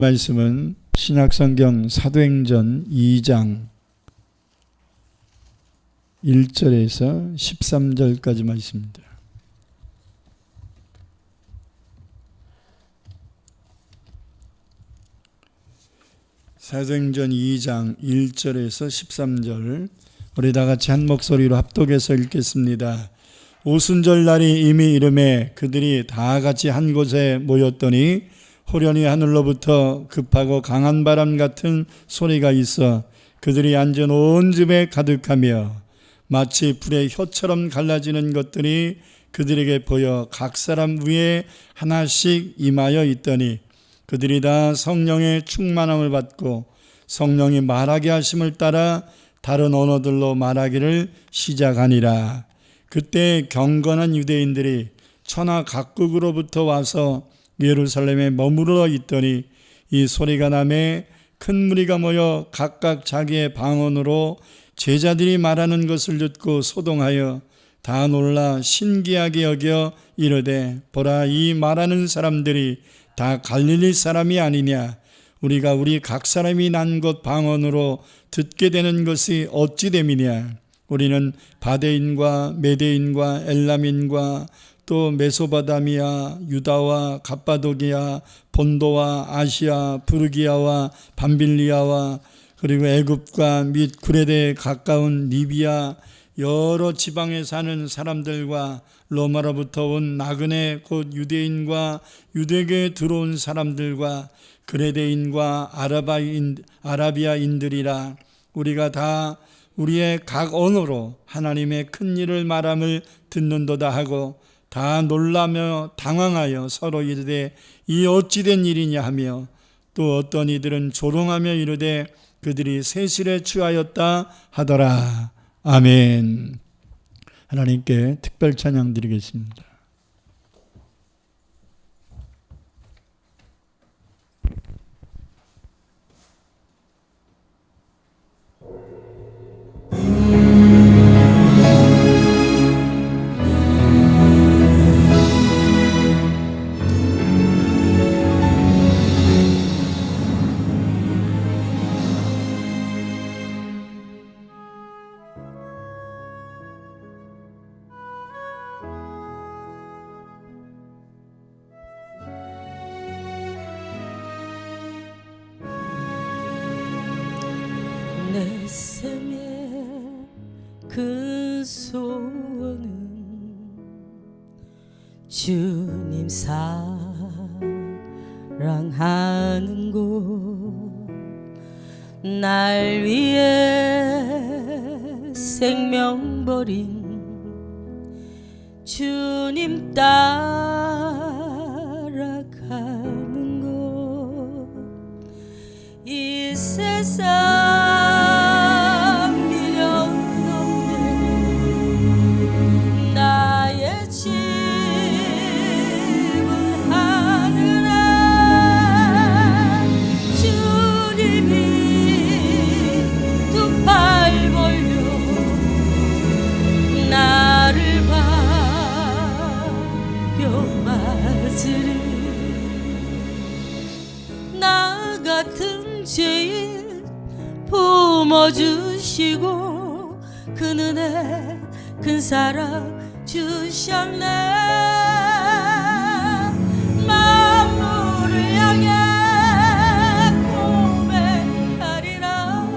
말씀은 신약성경 사도행전 2장 1절에서 13절까지 말씀입니다. 사도행전 2장 1절에서 13절 우리 다 같이 한 목소리로 합독해서 읽겠습니다. 오순절 날이 이미 이르매 그들이 다 같이 한 곳에 모였더니 호련히 하늘로부터 급하고 강한 바람 같은 소리가 있어 그들이 앉은 온 집에 가득하며 마치 불의 혀처럼 갈라지는 것들이 그들에게 보여 각 사람 위에 하나씩 임하여 있더니 그들이 다 성령의 충만함을 받고 성령이 말하게 하심을 따라 다른 언어들로 말하기를 시작하니라. 그때 경건한 유대인들이 천하 각국으로부터 와서 예루살렘에 머무르러 있더니 이 소리가 나매 큰 무리가 모여 각각 자기의 방언으로 제자들이 말하는 것을 듣고 소동하여 다 놀라 신기하게 여겨 이르되 보라, 이 말하는 사람들이 다 갈릴리 사람이 아니냐? 우리가 우리 각 사람이 난 것 방언으로 듣게 되는 것이 어찌 됨이냐? 우리는 바데인과 메데인과 엘람인과 또 메소바다미아, 유다와 갑바도기아, 본도와 아시아, 부르기아와 밤빌리아와 그리고 애굽과 및 구레데에 가까운 리비아 여러 지방에 사는 사람들과 로마로부터 온 나그네 곧 유대인과 유대교에 들어온 사람들과 그레데인과 아라비아인들이라. 우리가 다 우리의 각 언어로 하나님의 큰 일을 말함을 듣는도다 하고 다 놀라며 당황하여 서로 이르되 이 어찌된 일이냐 하며 또 어떤 이들은 조롱하며 이르되 그들이 세실에 취하였다 하더라. 아멘. 하나님께 특별 찬양 드리겠습니다. 내 생의 그 소원은 주님 사랑하는 곳, 날 위해 생명 버린 주님 따라가는 곳, 이 세상 죄인 품어주시고 그 은혜 큰 사랑 주셨네. 만물을 향해 고백하리라.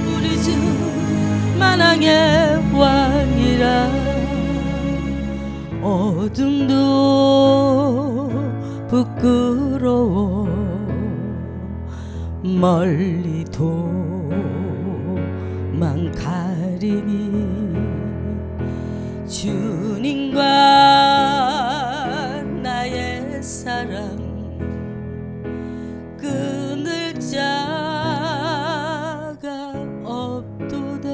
우리 주 만왕의 왕이라. 어둠도 부끄러워 멀리 도망가리니 주님과 나의 사랑 끊을 자가 없도다.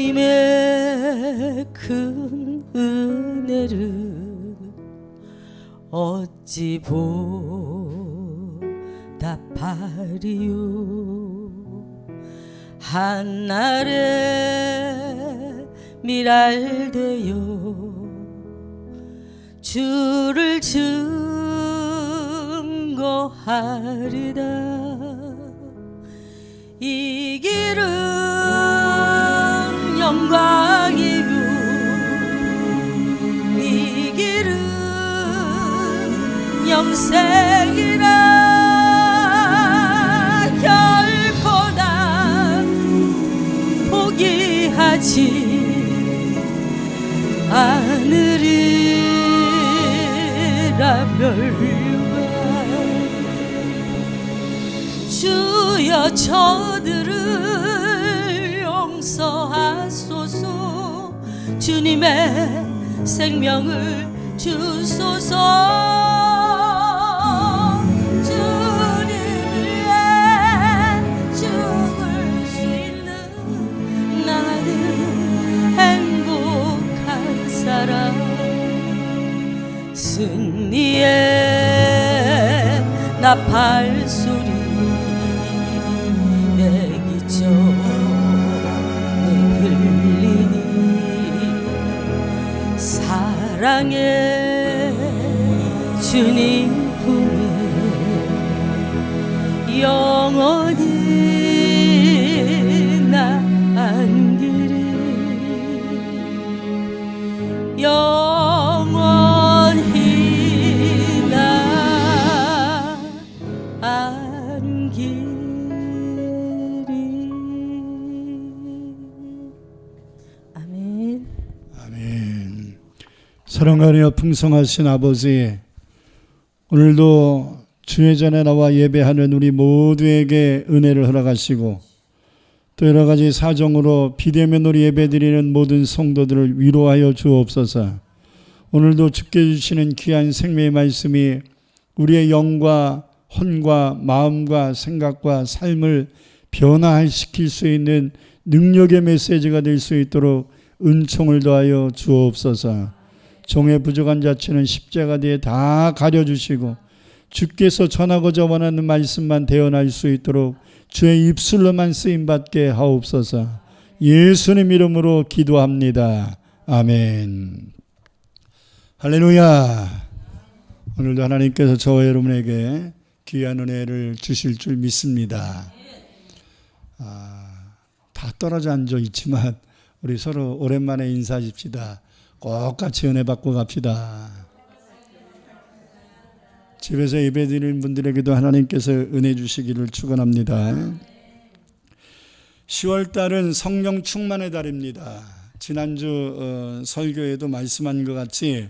주님의 큰 은혜를 어찌 보답 발이요 한날에 미랄되어 주를 증거하리다. 이 길은 영광이요 이 길은 영생이라. 결코 난 포기하지 않으리라. 멸류관 주여 저들을 용서하소서. 주님의 생명을 주소서. 주님 위해 죽을 수 있는 나는 행복한 사람. 승리의 나팔 소리 내 기적에 들리니 사랑의 주님 품에 영원히 나 안기리. 영원히 나 안기리. 아멘. 아멘. 사랑하며 풍성하신 아버지, 오늘도 주의 전에 나와 예배하는 우리 모두에게 은혜를 허락하시고 또 여러 가지 사정으로 비대면으로 예배드리는 모든 성도들을 위로하여 주옵소서. 오늘도 주께 주시는 귀한 생명의 말씀이 우리의 영과 혼과 마음과 생각과 삶을 변화시킬 수 있는 능력의 메시지가 될 수 있도록 은총을 더하여 주옵소서. 종의 부족한 자체는 십자가대에 다 가려주시고 주께서 전하고자 원하는 말씀만 대언할 수 있도록 주의 입술로만 쓰임받게 하옵소서. 예수님 이름으로 기도합니다. 아멘. 할렐루야. 오늘도 하나님께서 저와 여러분에게 귀한 은혜를 주실 줄 믿습니다. 다 떨어져 앉아 있지만 우리 서로 오랜만에 인사하십시다. 꼭 같이 은혜 받고 갑시다. 집에서 예배드리는 분들에게도 하나님께서 은혜 주시기를 축원합니다. 10월달은 성령 충만의 달입니다. 지난주 설교에도 말씀한 것 같이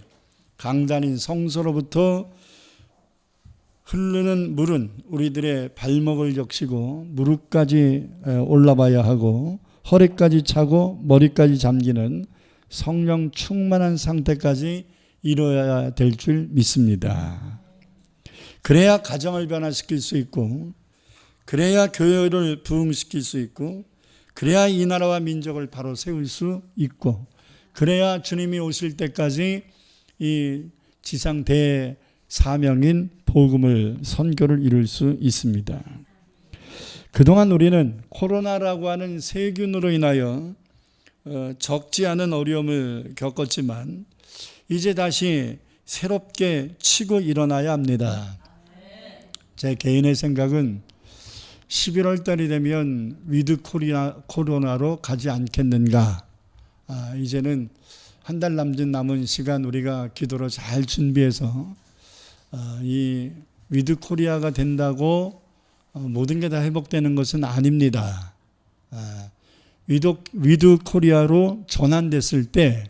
강단인 성소로부터 흐르는 물은 우리들의 발목을 적시고 무릎까지 올라봐야 하고 허리까지 차고 머리까지 잠기는 성령 충만한 상태까지 이루어야 될 줄 믿습니다. 그래야 가정을 변화시킬 수 있고, 그래야 교회를 부흥시킬 수 있고, 그래야 이 나라와 민족을 바로 세울 수 있고, 그래야 주님이 오실 때까지 이 지상 대사명인 복음을 선교를 이룰 수 있습니다. 그동안 우리는 코로나라고 하는 세균으로 인하여 적지 않은 어려움을 겪었지만 이제 다시 새롭게 치고 일어나야 합니다. 제 개인의 생각은 11월 달이 되면 위드 코로나로 가지 않겠는가. 이제는 한 달 남은 시간 우리가 기도로 잘 준비해서 이 위드 코리아가 된다고 모든 게 다 회복되는 것은 아닙니다. 위드 코리아로 전환됐을 때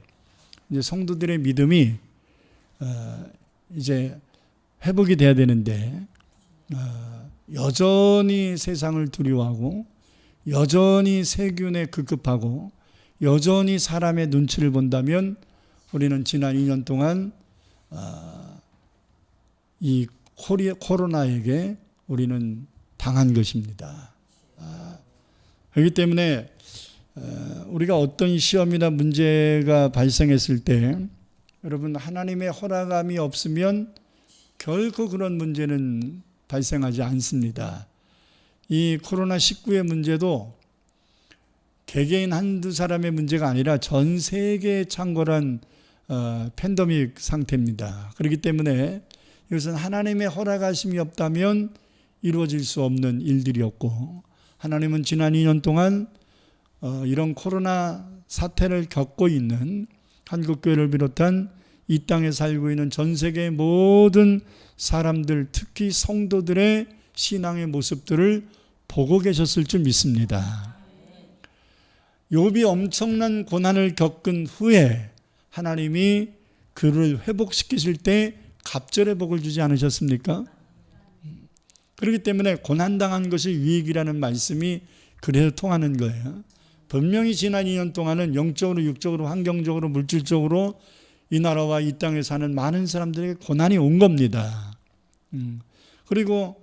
이제 성도들의 믿음이 이제 회복이 돼야 되는데 여전히 세상을 두려워하고 여전히 세균에 급급하고 여전히 사람의 눈치를 본다면 우리는 지난 2년 동안 이 코로나에게 우리는 당한 것입니다. 그렇기 때문에 우리가 어떤 시험이나 문제가 발생했을 때 여러분 하나님의 허락함이 없으면 결코 그런 문제는 발생하지 않습니다. 이 코로나19의 문제도 개개인 한두 사람의 문제가 아니라 전 세계에 창궐한 팬데믹 상태입니다. 그렇기 때문에 이것은 하나님의 허락하심이 없다면 이루어질 수 없는 일들이었고, 하나님은 지난 2년 동안 이런 코로나 사태를 겪고 있는 한국교회를 비롯한 이 땅에 살고 있는 전 세계의 모든 사람들, 특히 성도들의 신앙의 모습들을 보고 계셨을 줄 믿습니다. 욥이 엄청난 고난을 겪은 후에 하나님이 그를 회복시키실 때 갑절의 복을 주지 않으셨습니까? 그렇기 때문에 고난당한 것이 유익이라는 말씀이 그래서 통하는 거예요. 분명히 지난 2년 동안은 영적으로, 육적으로, 환경적으로, 물질적으로 이 나라와 이 땅에 사는 많은 사람들에게 고난이 온 겁니다. 그리고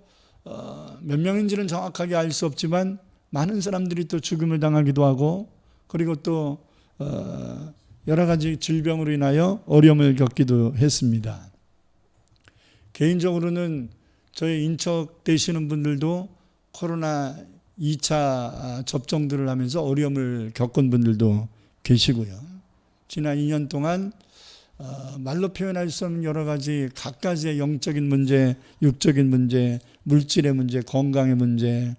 몇 명인지는 정확하게 알 수 없지만 많은 사람들이 또 죽음을 당하기도 하고, 그리고 또 여러 가지 질병으로 인하여 어려움을 겪기도 했습니다. 개인적으로는 저희 인척되시는 분들도 코로나 2차 접종들을 하면서 어려움을 겪은 분들도 계시고요. 지난 2년 동안 말로 표현할 수 없는 여러 가지 각가지의 영적인 문제, 육적인 문제, 물질의 문제, 건강의 문제,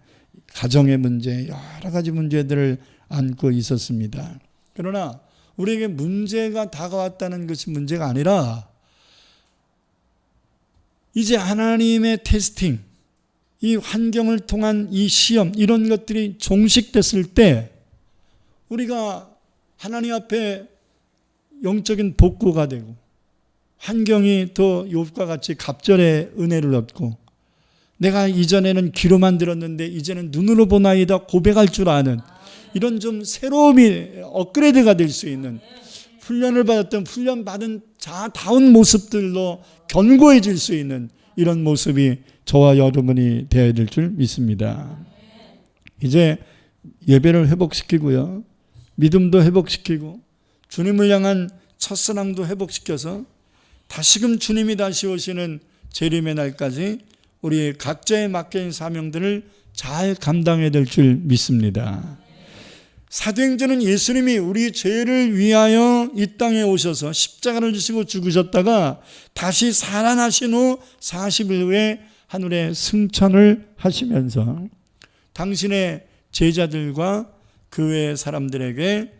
가정의 문제, 여러 가지 문제들을 안고 있었습니다. 그러나 우리에게 문제가 다가왔다는 것이 문제가 아니라 이제 하나님의 테스팅, 이 환경을 통한 이 시험, 이런 것들이 종식됐을 때 우리가 하나님 앞에 영적인 복구가 되고, 환경이 더 욥과 같이 갑절의 은혜를 얻고, 내가 이전에는 귀로만 들었는데 이제는 눈으로 보나이다 고백할 줄 아는 이런 좀 새로움이 업그레이드가 될 수 있는, 훈련을 받았던 훈련받은 자다운 모습들로 견고해질 수 있는 이런 모습이 저와 여러분이 되어야 될 줄 믿습니다. 이제 예배를 회복시키고요, 믿음도 회복시키고, 주님을 향한 첫사랑도 회복시켜서 다시금 주님이 다시 오시는 재림의 날까지 우리 각자의 맡겨진 사명들을 잘 감당해야 될 줄 믿습니다. 사도행전은 예수님이 우리 죄를 위하여 이 땅에 오셔서 십자가를 지시고 죽으셨다가 다시 살아나신 후 40일 후에 하늘에 승천을 하시면서 당신의 제자들과 그 외의 사람들에게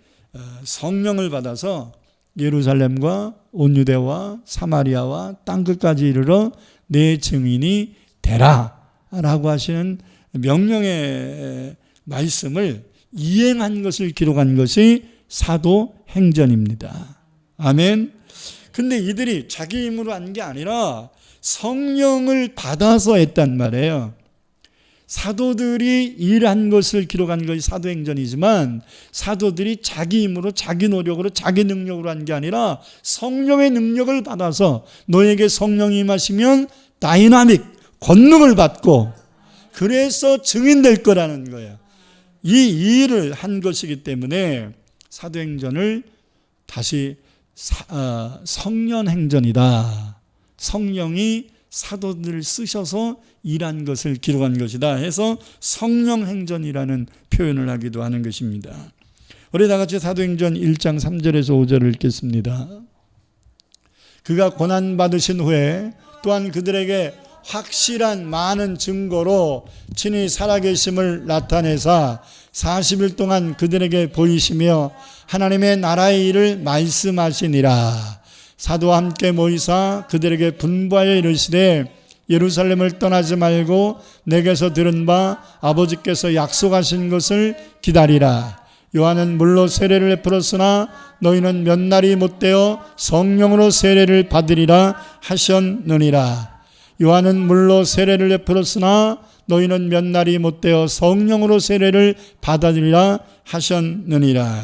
성령을 받아서 예루살렘과 온 유대와 사마리아와 땅끝까지 이르러 내 증인이 되라 라고 하시는 명령의 말씀을 이행한 것을 기록한 것이 사도행전입니다. 아멘. 근데 이들이 자기 힘으로 한 게 아니라 성령을 받아서 했단 말이에요. 사도들이 일한 것을 기록한 것이 사도행전이지만 사도들이 자기 힘으로, 자기 노력으로, 자기 능력으로 한 게 아니라 성령의 능력을 받아서, 너에게 성령이 임하시면 다이나믹 권능을 받고 그래서 증인될 거라는 거예요. 이 일을 한 것이기 때문에 사도행전을 다시 성령행전이다, 성령이 사도들을 쓰셔서 일한 것을 기록한 것이다 해서 성령행전이라는 표현을 하기도 하는 것입니다. 우리 다 같이 사도행전 1장 3절에서 5절을 읽겠습니다. 그가 고난받으신 후에 또한 그들에게 확실한 많은 증거로 친히 살아계심을 나타내사 40일 동안 그들에게 보이시며 하나님의 나라의 일을 말씀하시니라. 사도와 함께 모이사 그들에게 분부하여 이르시되 예루살렘을 떠나지 말고 내게서 들은 바 아버지께서 약속하신 것을 기다리라. 요한은 물로 세례를 베풀었으나 너희는 몇 날이 못되어 성령으로 세례를 받으리라 하셨느니라. 요한은 물로 세례를 베풀었으나 너희는 몇 날이 못되어 성령으로 세례를 받으리라 하셨느니라.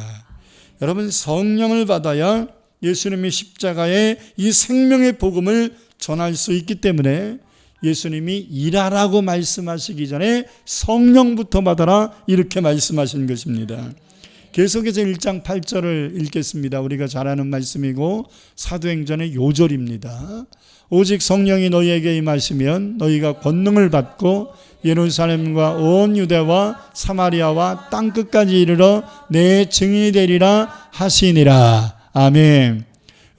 여러분, 성령을 받아야 예수님이 십자가에 이 생명의 복음을 전할 수 있기 때문에 예수님이 일하라고 말씀하시기 전에 성령부터 받아라 이렇게 말씀하신 것입니다. 계속해서 1장 8절을 읽겠습니다. 우리가 잘 아는 말씀이고 사도행전의 요절입니다. 오직 성령이 너희에게 임하시면 너희가 권능을 받고 예루살렘과 온 유대와 사마리아와 땅끝까지 이르러 내 증인이 되리라 하시니라. 아멘.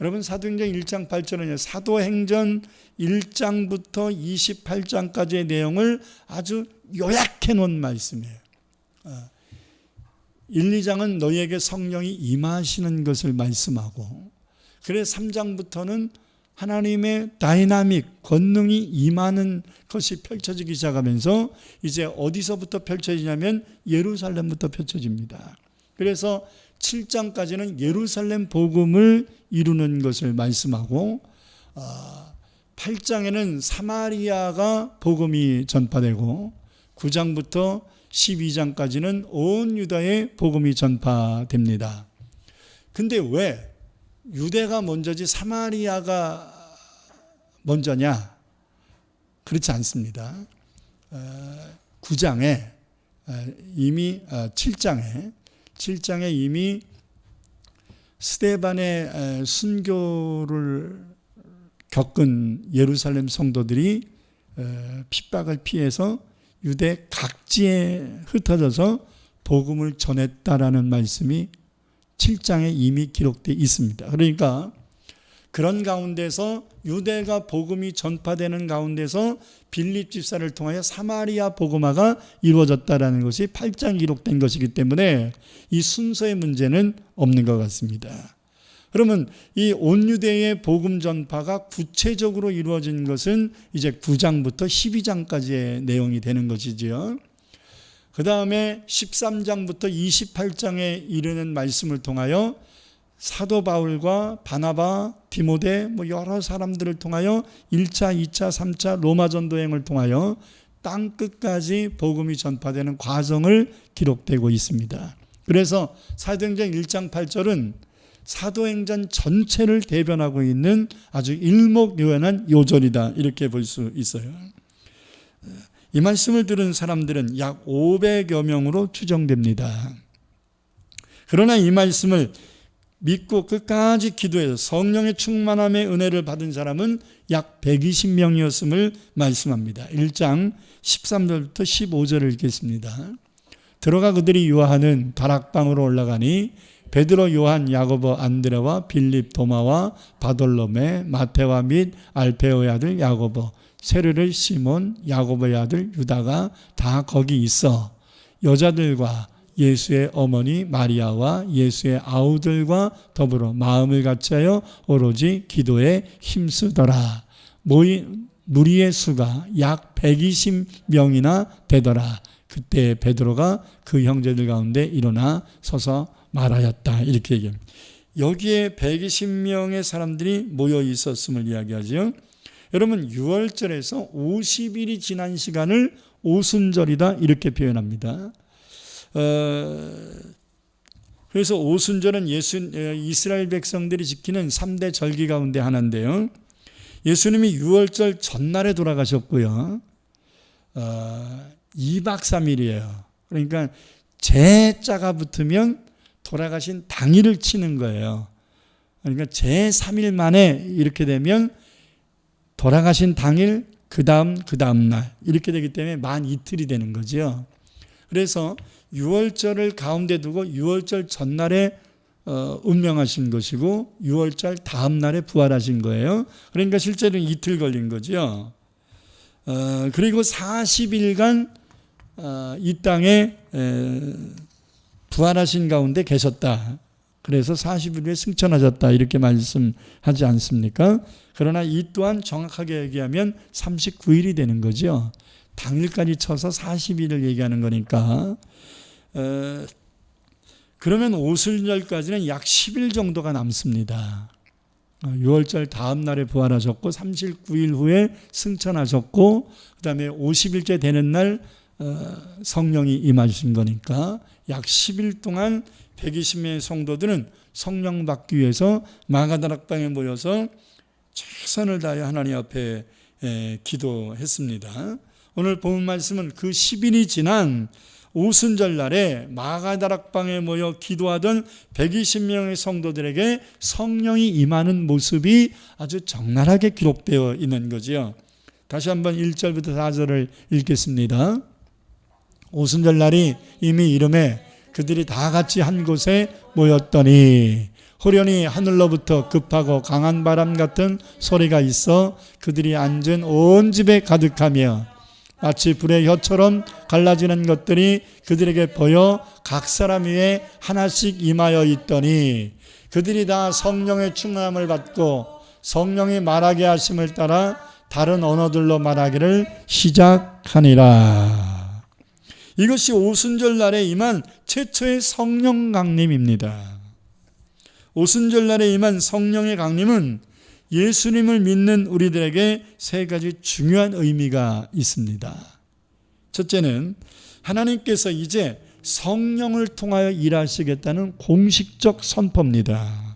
여러분, 사도행전 1장 8절은요, 사도행전 1장부터 28장까지의 내용을 아주 요약해 놓은 말씀이에요. 1, 2장은 너희에게 성령이 임하시는 것을 말씀하고, 그래 3장부터는 하나님의 다이나믹 권능이 임하는 것이 펼쳐지기 시작하면서 이제 어디서부터 펼쳐지냐면 예루살렘부터 펼쳐집니다. 그래서 7장까지는 예루살렘 복음을 이루는 것을 말씀하고, 8장에는 사마리아가 복음이 전파되고, 9장부터 12장까지는 온 유다의 복음이 전파됩니다. 근데 왜 유대가 먼저지 사마리아가 먼저냐? 그렇지 않습니다. 9장에 이미 7장에 이미 스데반의 순교를 겪은 예루살렘 성도들이 핍박을 피해서 유대 각지에 흩어져서 복음을 전했다라는 말씀이 7장에 이미 기록되어 있습니다. 그러니까 그런 가운데서 유대가 복음이 전파되는 가운데서 빌립 집사를 통하여 사마리아 복음화가 이루어졌다라는 것이 8장에 기록된 것이기 때문에 이 순서의 문제는 없는 것 같습니다. 그러면 이 온 유대의 복음 전파가 구체적으로 이루어진 것은 이제 9장부터 12장까지의 내용이 되는 것이지요. 그 다음에 13장부터 28장에 이르는 말씀을 통하여 사도 바울과 바나바, 디모데 여러 사람들을 통하여 1차, 2차, 3차 로마 전도행을 통하여 땅끝까지 복음이 전파되는 과정을 기록되고 있습니다. 그래서 사도행전 1장 8절은 사도행전 전체를 대변하고 있는 아주 일목요연한 요절이다, 이렇게 볼 수 있어요. 이 말씀을 들은 사람들은 약 500여 명으로 추정됩니다. 그러나 이 말씀을 믿고 끝까지 기도해서 성령의 충만함의 은혜를 받은 사람은 약 120명이었음을 말씀합니다. 1장 13절부터 15절을 읽겠습니다. 들어가 그들이 유하하는 다락방으로 올라가니 베드로, 요한, 야고보, 안드레와 빌립, 도마와 바돌로메, 마테와 및 알페오의 아들 야고보, 세르를 시몬, 야고보의 아들 유다가 다 거기 있어 여자들과 예수의 어머니 마리아와 예수의 아우들과 더불어 마음을 같이하여 오로지 기도에 힘쓰더라. 무리의 수가 약 120명이나 되더라. 그때 베드로가 그 형제들 가운데 일어나 서서 말하였다, 이렇게 얘기합니다. 여기에 120명의 사람들이 모여 있었음을 이야기하죠. 여러분, 6월절에서 50일이 지난 시간을 오순절이다, 이렇게 표현합니다. 그래서 오순절은 이스라엘 백성들이 지키는 3대 절기 가운데 하나인데요. 예수님이 6월절 전날에 돌아가셨고요. 2박 3일이에요. 그러니까 제자가 붙으면 돌아가신 당일을 치는 거예요. 그러니까 제3일 만에 이렇게 되면 돌아가신 당일, 그 다음 날 이렇게 되기 때문에 만 이틀이 되는 거죠. 그래서 6월절을 가운데 두고 6월절 전날에 운명하신 것이고 6월절 다음 날에 부활하신 거예요. 그러니까 실제로는 이틀 걸린 거죠. 그리고 40일간 이 땅에 부활하신 가운데 계셨다. 그래서 40일 후에 승천하셨다, 이렇게 말씀하지 않습니까? 그러나 이 또한 정확하게 얘기하면 39일이 되는 거죠. 당일까지 쳐서 40일을 얘기하는 거니까. 그러면 오순절까지는 약 10일 정도가 남습니다. 6월절 다음 날에 부활하셨고 39일 후에 승천하셨고 그 다음에 50일째 되는 날 성령이 임하신 거니까 약 10일 동안 120명의 성도들은 성령 받기 위해서 마가다락방에 모여서 최선을 다해 하나님 앞에 기도했습니다. 오늘 본 말씀은 그 10일이 지난 오순절 날에 마가다락방에 모여 기도하던 120명의 성도들에게 성령이 임하는 모습이 아주 적나라하게 기록되어 있는 거지요. 다시 한번 1절부터 4절을 읽겠습니다. 오순절 날이 이미 이름에 그들이 다 같이 한 곳에 모였더니 호련히 하늘로부터 급하고 강한 바람 같은 소리가 있어 그들이 앉은 온 집에 가득하며 마치 불의 혀처럼 갈라지는 것들이 그들에게 보여 각 사람 위에 하나씩 임하여 있더니 그들이 다 성령의 충만함을 받고 성령이 말하게 하심을 따라 다른 언어들로 말하기를 시작하니라. 이것이 오순절 날에 임한 최초의 성령 강림입니다. 오순절 날에 임한 성령의 강림은 예수님을 믿는 우리들에게 세 가지 중요한 의미가 있습니다. 첫째는 하나님께서 이제 성령을 통하여 일하시겠다는 공식적 선포입니다.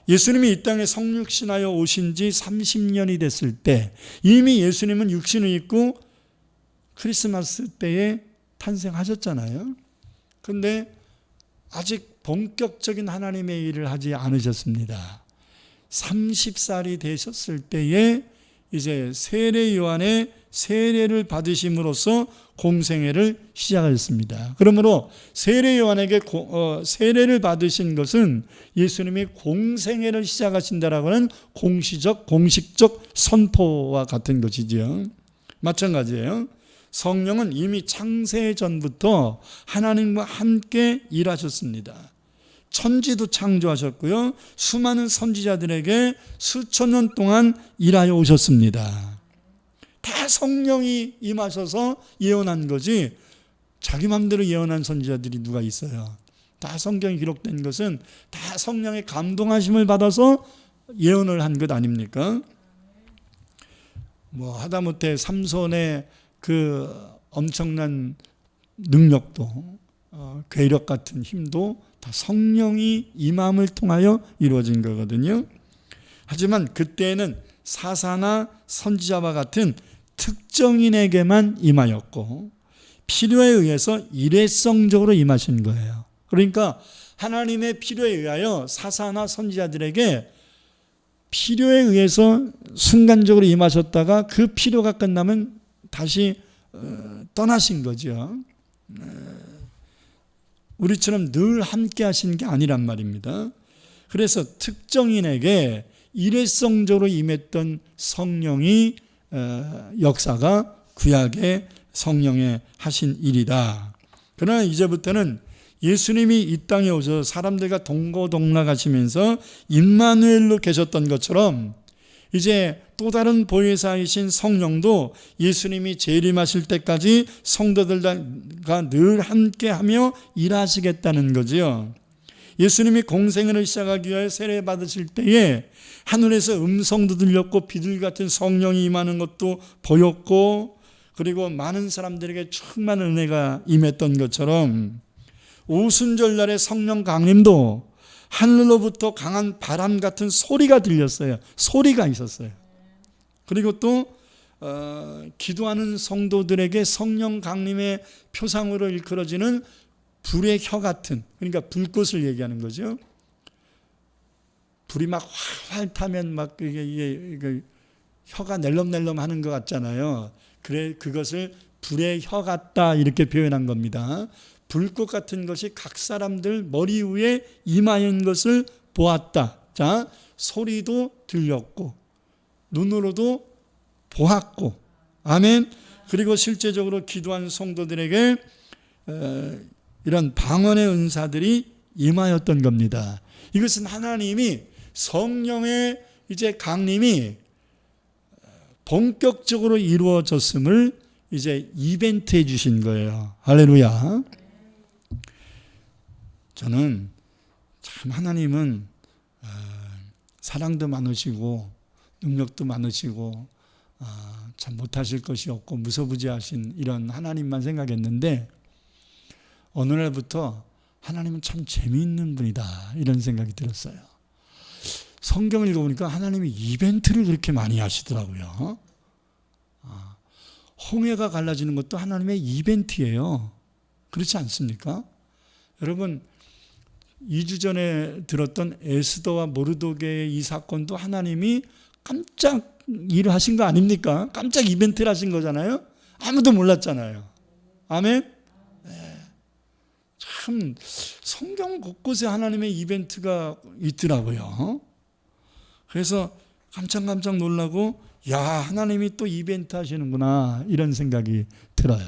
예수님이 이 땅에 성육신하여 오신 지 30년이 됐을 때 이미 예수님은 육신을 입고 크리스마스 때에 탄생하셨잖아요. 그런데 아직 본격적인 하나님의 일을 하지 않으셨습니다. 30살이 되셨을 때에 이제 세례 요한의 세례를 받으심으로써 공생애를 시작하셨습니다. 그러므로 세례 요한에게 세례를 받으신 것은 예수님이 공생애를 시작하신다라고 하는 공식적 선포와 같은 것이지요. 마찬가지예요. 성령은 이미 창세 전부터 하나님과 함께 일하셨습니다. 천지도 창조하셨고요. 수많은 선지자들에게 수천 년 동안 일하여 오셨습니다. 다 성령이 임하셔서 예언한 거지 자기 마음대로 예언한 선지자들이 누가 있어요. 다 성경에 기록된 것은 다 성령의 감동하심을 받아서 예언을 한 것 아닙니까? 하다못해 삼손의 그 엄청난 능력도 괴력 같은 힘도 다 성령이 임함을 통하여 이루어진 거거든요. 하지만 그때는 사사나 선지자와 같은 특정인에게만 임하였고 필요에 의해서 일회성적으로 임하신 거예요. 그러니까 하나님의 필요에 의하여 사사나 선지자들에게 필요에 의해서 순간적으로 임하셨다가 그 필요가 끝나면 다시 떠나신 거죠. 우리처럼 늘 함께 하시는 게 아니란 말입니다. 그래서 특정인에게 일회성적으로 임했던 성령이 역사가 구약의 성령의 하신 일이다. 그러나 이제부터는 예수님이 이 땅에 오셔서 사람들과 동고동락하시면서 임마누엘로 계셨던 것처럼 이제 또 다른 보혜사이신 성령도 예수님이 재림하실 때까지 성도들과 늘 함께하며 일하시겠다는 거지요. 예수님이 공생애를 시작하기 위해 세례 받으실 때에 하늘에서 음성도 들렸고 비둘기 같은 성령이 임하는 것도 보였고 그리고 많은 사람들에게 충만한 은혜가 임했던 것처럼 오순절 날의 성령 강림도 하늘로부터 강한 바람 같은 소리가 들렸어요. 소리가 있었어요. 그리고 또 기도하는 성도들에게 성령 강림의 표상으로 일컬어지는 불의 혀 같은, 그러니까 불꽃을 얘기하는 거죠. 불이 막 활활 타면 막 이게 혀가 낼름낼름 하는 것 같잖아요. 그래 그것을 불의 혀 같다 이렇게 표현한 겁니다. 불꽃 같은 것이 각 사람들 머리 위에 임하는 것을 보았다. 자, 소리도 들렸고 눈으로도 보았고, 아멘. 그리고 실제적으로 기도한 성도들에게 이런 방언의 은사들이 임하였던 겁니다. 이것은 하나님이 성령의 이제 강림이 본격적으로 이루어졌음을 이제 이벤트해 주신 거예요. 할렐루야. 저는 참 하나님은 사랑도 많으시고 능력도 많으시고 참 못하실 것이 없고 무소부지하신 이런 하나님만 생각했는데 어느 날부터 하나님은 참 재미있는 분이다 이런 생각이 들었어요. 성경을 읽어보니까 하나님이 이벤트를 그렇게 많이 하시더라고요. 홍해가 갈라지는 것도 하나님의 이벤트예요. 그렇지 않습니까? 여러분 2주 전에 들었던 에스더와 모르도게의 이 사건도 하나님이 깜짝 일을 하신 거 아닙니까? 깜짝 이벤트를 하신 거잖아요. 아무도 몰랐잖아요. 아멘. 참 성경 곳곳에 하나님의 이벤트가 있더라고요. 그래서 깜짝 놀라고 야, 하나님이 또 이벤트 하시는구나 이런 생각이 들어요.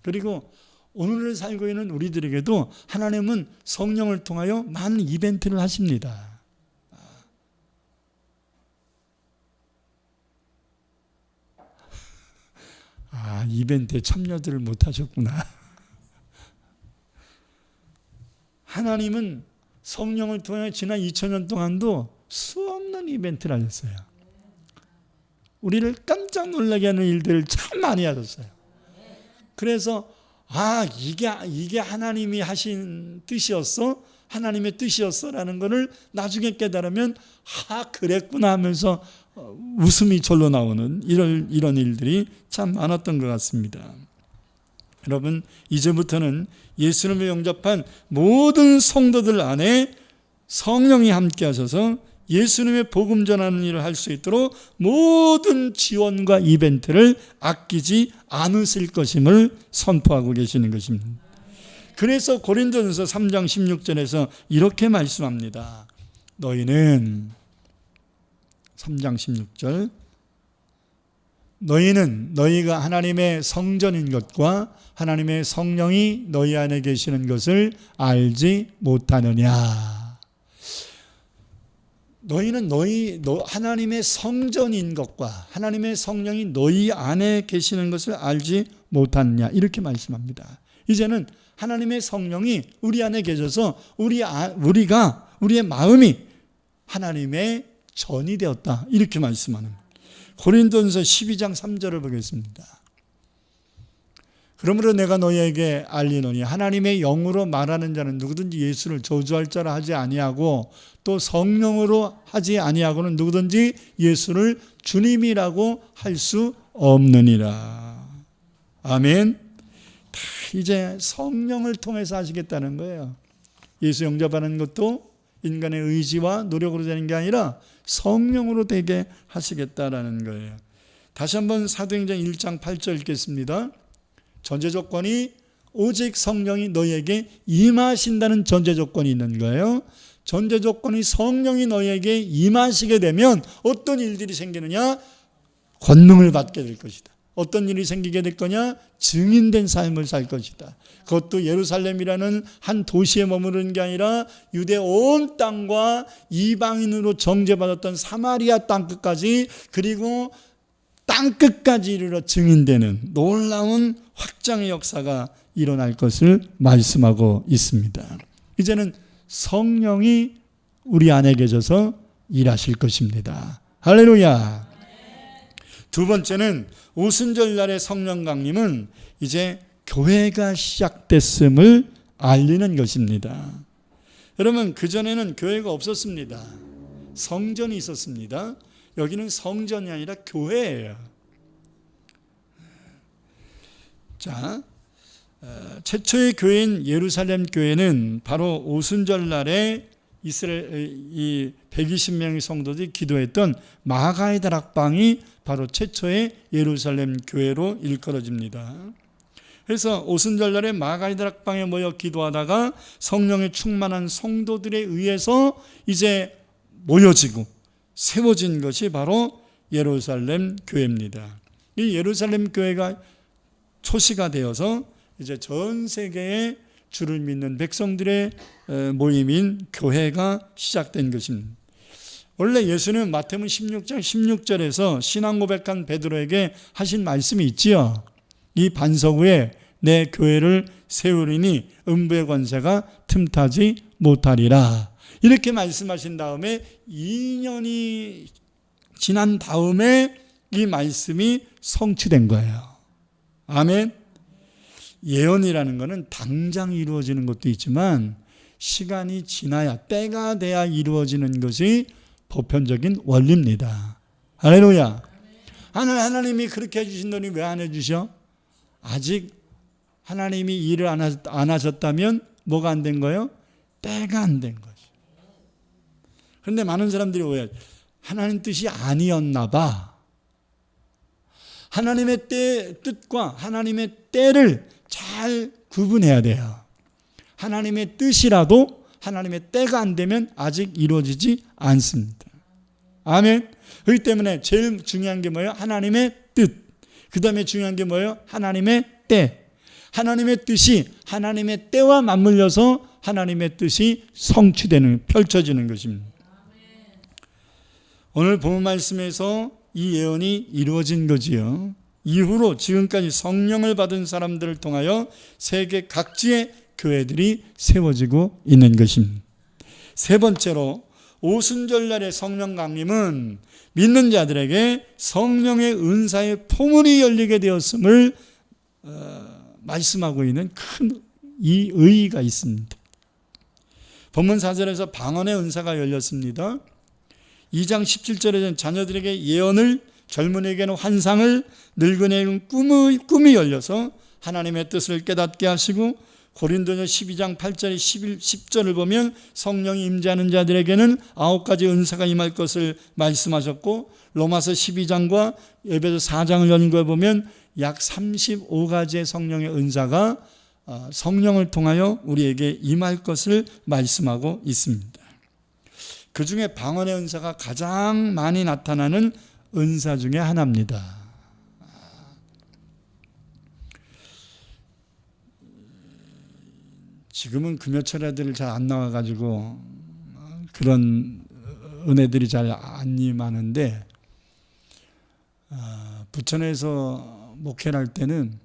그리고 오늘을 살고 있는 우리들에게도 하나님은 성령을 통하여 많은 이벤트를 하십니다. 이벤트에 참여들을 못하셨구나. 하나님은 성령을 통해 지난 2000년 동안도 수없는 이벤트를 하셨어요. 우리를 깜짝 놀라게 하는 일들을 참 많이 하셨어요. 그래서 이게 하나님이 하신 뜻이었어? 하나님의 뜻이었어라는 것을 나중에 깨달으면 그랬구나 하면서 웃음이 절로 나오는 이런 일들이 참 많았던 것 같습니다. 여러분, 이제부터는 예수님을 영접한 모든 성도들 안에 성령이 함께 하셔서 예수님의 복음 전하는 일을 할 수 있도록 모든 지원과 이벤트를 아끼지 않으실 것임을 선포하고 계시는 것입니다. 그래서 고린도전서 3장 16절에서 이렇게 말씀합니다. 너희는 3장 16절 너희는 너희가 하나님의 성전인 것과 하나님의 성령이 너희 안에 계시는 것을 알지 못하느냐. 너희는 하나님의 성전인 것과 하나님의 성령이 너희 안에 계시는 것을 알지 못하느냐 이렇게 말씀합니다. 이제는 하나님의 성령이 우리 안에 계셔서 우리의 마음이 하나님의 전이 되었다 이렇게 말씀하는 고린도전서 12장 3절을 보겠습니다. 그러므로 내가 너희에게 알리노니 하나님의 영으로 말하는 자는 누구든지 예수를 저주할 자라 하지 아니하고 또 성령으로 하지 아니하고는 누구든지 예수를 주님이라고 할 수 없느니라. 아멘. 다 이제 성령을 통해서 하시겠다는 거예요. 예수 영접하는 것도 인간의 의지와 노력으로 되는 게 아니라 성령으로 되게 하시겠다라는 거예요. 다시 한번 사도행전 1장 8절 읽겠습니다. 전제 조건이 오직 성령이 너희에게 임하신다는 전제 조건이 있는 거예요. 전제 조건이 성령이 너희에게 임하시게 되면 어떤 일들이 생기느냐? 권능을 받게 될 것이다. 어떤 일이 생기게 될 거냐? 증인된 삶을 살 것이다. 그것도 예루살렘이라는 한 도시에 머무르는 게 아니라 유대 온 땅과 이방인으로 정죄받았던 사마리아 땅끝까지 그리고 땅끝까지 이르러 증인되는 놀라운 확장의 역사가 일어날 것을 말씀하고 있습니다. 이제는 성령이 우리 안에 계셔서 일하실 것입니다. 할렐루야. 두 번째는 오순절날의 성령 강림은 이제 교회가 시작됐음을 알리는 것입니다. 여러분, 그전에는 교회가 없었습니다. 성전이 있었습니다. 여기는 성전이 아니라 교회예요. 자, 최초의 교회인 예루살렘 교회는 바로 오순절날에 이스라엘 120명의 성도들이 기도했던 마가의 다락방이 바로 최초의 예루살렘 교회로 일컬어집니다. 그래서 오순절날에 마가의 다락방에 모여 기도하다가 성령에 충만한 성도들에 의해서 이제 모여지고 세워진 것이 바로 예루살렘 교회입니다. 이 예루살렘 교회가 초시가 되어서 이제 전 세계에 주를 믿는 백성들의 모임인 교회가 시작된 것입니다. 원래 예수는 마태복음 16장 16절에서 신앙 고백한 베드로에게 하신 말씀이 있지요. 이 반석 위에 내 교회를 세우리니 음부의 권세가 틈타지 못하리라. 이렇게 말씀하신 다음에 2년이 지난 다음에 이 말씀이 성취된 거예요. 아멘. 예언이라는 것은 당장 이루어지는 것도 있지만 시간이 지나야 때가 돼야 이루어지는 것이 보편적인 원리입니다. 할렐루야. 하나님이 그렇게 해주신다니 왜 안 해주셔? 아직 하나님이 일을 안 하셨다면 뭐가 안 된 거예요? 때가 안 된 거죠. 그런데 많은 사람들이 왜 하나님 뜻이 아니었나 봐. 하나님의 뜻과 하나님의 때를 잘 구분해야 돼요. 하나님의 뜻이라도 하나님의 때가 안 되면 아직 이루어지지 않습니다. 아멘. 그렇기 때문에 제일 중요한 게 뭐예요? 하나님의 뜻. 그 다음에 중요한 게 뭐예요? 하나님의 때. 하나님의 뜻이 하나님의 때와 맞물려서 하나님의 뜻이 성취되는, 펼쳐지는 것입니다. 오늘 본 말씀에서 이 예언이 이루어진 거지요. 이후로 지금까지 성령을 받은 사람들을 통하여 세계 각지의 교회들이 세워지고 있는 것입니다. 세 번째로 오순절날의 성령 강림은 믿는 자들에게 성령의 은사의 포문이 열리게 되었음을 말씀하고 있는 큰 이 의의가 있습니다. 본문 4절에서 방언의 은사가 열렸습니다. 2장 17절에는 자녀들에게 예언을, 젊은이에게는 환상을, 늙은이에게는 꿈이 열려서 하나님의 뜻을 깨닫게 하시고, 고린도전 12장 8절 10절을 보면 성령이 임재하는 자들에게는 9가지 은사가 임할 것을 말씀하셨고, 로마서 12장과 에베소 4장을 연구해 보면 약 35가지의 성령의 은사가 성령을 통하여 우리에게 임할 것을 말씀하고 있습니다. 그 중에 방언의 은사가 가장 많이 나타나는 은사 중에 하나입니다. 지금은 금요철애들 잘 안 나와가지고 그런 은혜들이 잘 안 임하는데, 부천에서 목회를 할 때는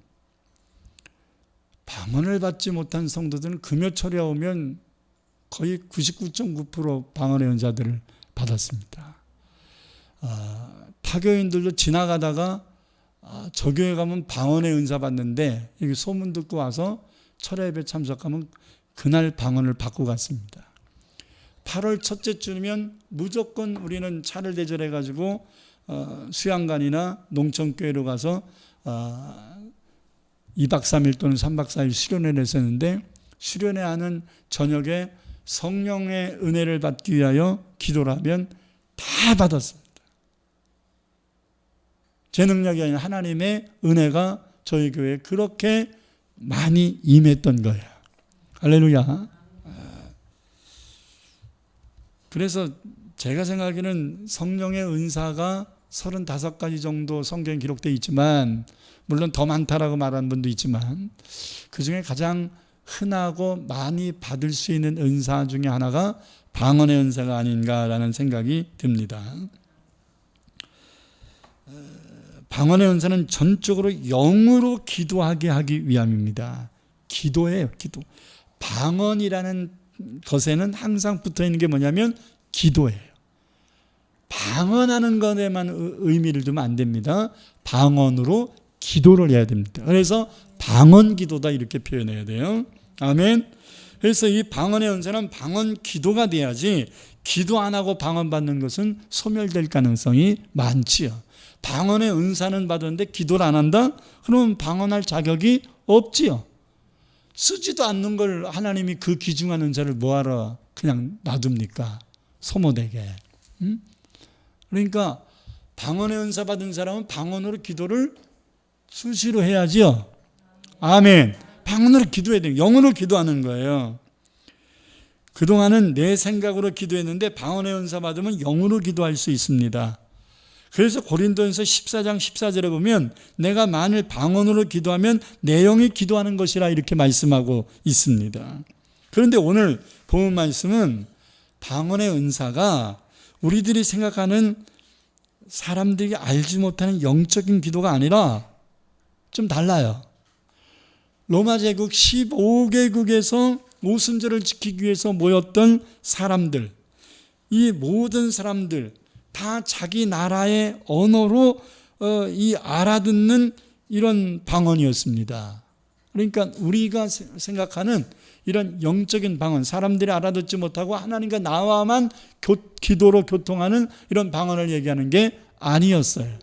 방언을 받지 못한 성도들은 금요철에 오면 거의 99.9% 방언의 은사들을 받았습니다. 타교인들도 지나가다가 저 교회 가면 방언의 은사 받는데, 여기 소문 듣고 와서 철회 예배 참석하면 그날 방언을 받고 갔습니다. 8월 첫째 주면 무조건 우리는 차를 대절해가지고 수양관이나 농촌교회로 가서 2박 3일 또는 3박 4일 수련회를 했었는데, 수련회 하는 저녁에 성령의 은혜를 받기 위하여 기도를 하면 다 받았습니다. 제 능력이 아니라 하나님의 은혜가 저희 교회에 그렇게 많이 임했던 거예요. 할렐루야. 그래서 제가 생각하기에는 성령의 은사가 35가지 정도 성경에 기록되어 있지만, 물론 더 많다라고 말하는 분도 있지만, 그 중에 가장 흔하고 많이 받을 수 있는 은사 중에 하나가 방언의 은사가 아닌가라는 생각이 듭니다. 방언의 은사는 전적으로 영으로 기도하게 하기 위함입니다. 기도예요, 기도. 방언이라는 것에는 항상 붙어 있는 게 뭐냐면 기도예요. 방언하는 것에만 의미를 두면 안 됩니다. 방언으로 기도를 해야 됩니다. 그래서 방언 기도다 이렇게 표현해야 돼요. 아멘. 그래서 이 방언의 은사는 방언 기도가 돼야지, 기도 안 하고 방언 받는 것은 소멸될 가능성이 많지요. 방언의 은사는 받았는데 기도를 안 한다? 그러면 방언할 자격이 없지요. 쓰지도 않는 걸 하나님이 그 귀중한 은사를 뭐하러 그냥 놔둡니까? 소모되게. 그러니까 방언의 은사 받은 사람은 방언으로 기도를 수시로 해야지요. 아멘. 방언으로 기도해야 돼요. 영으로 기도하는 거예요. 그동안은 내 생각으로 기도했는데 방언의 은사 받으면 영으로 기도할 수 있습니다. 그래서 고린도전서 14장 14절에 보면 내가 만일 방언으로 기도하면 내 영이 기도하는 것이라 이렇게 말씀하고 있습니다. 그런데 오늘 본 말씀은 방언의 은사가 우리들이 생각하는, 사람들이 알지 못하는 영적인 기도가 아니라 좀 달라요. 로마 제국 15개국에서 오순절을 지키기 위해서 모였던 사람들, 이 모든 사람들 다 자기 나라의 언어로 이 알아듣는 이런 방언이었습니다. 그러니까 우리가 생각하는 이런 영적인 방언, 사람들이 알아듣지 못하고 하나님과 나와만 기도로 교통하는 이런 방언을 얘기하는 게 아니었어요.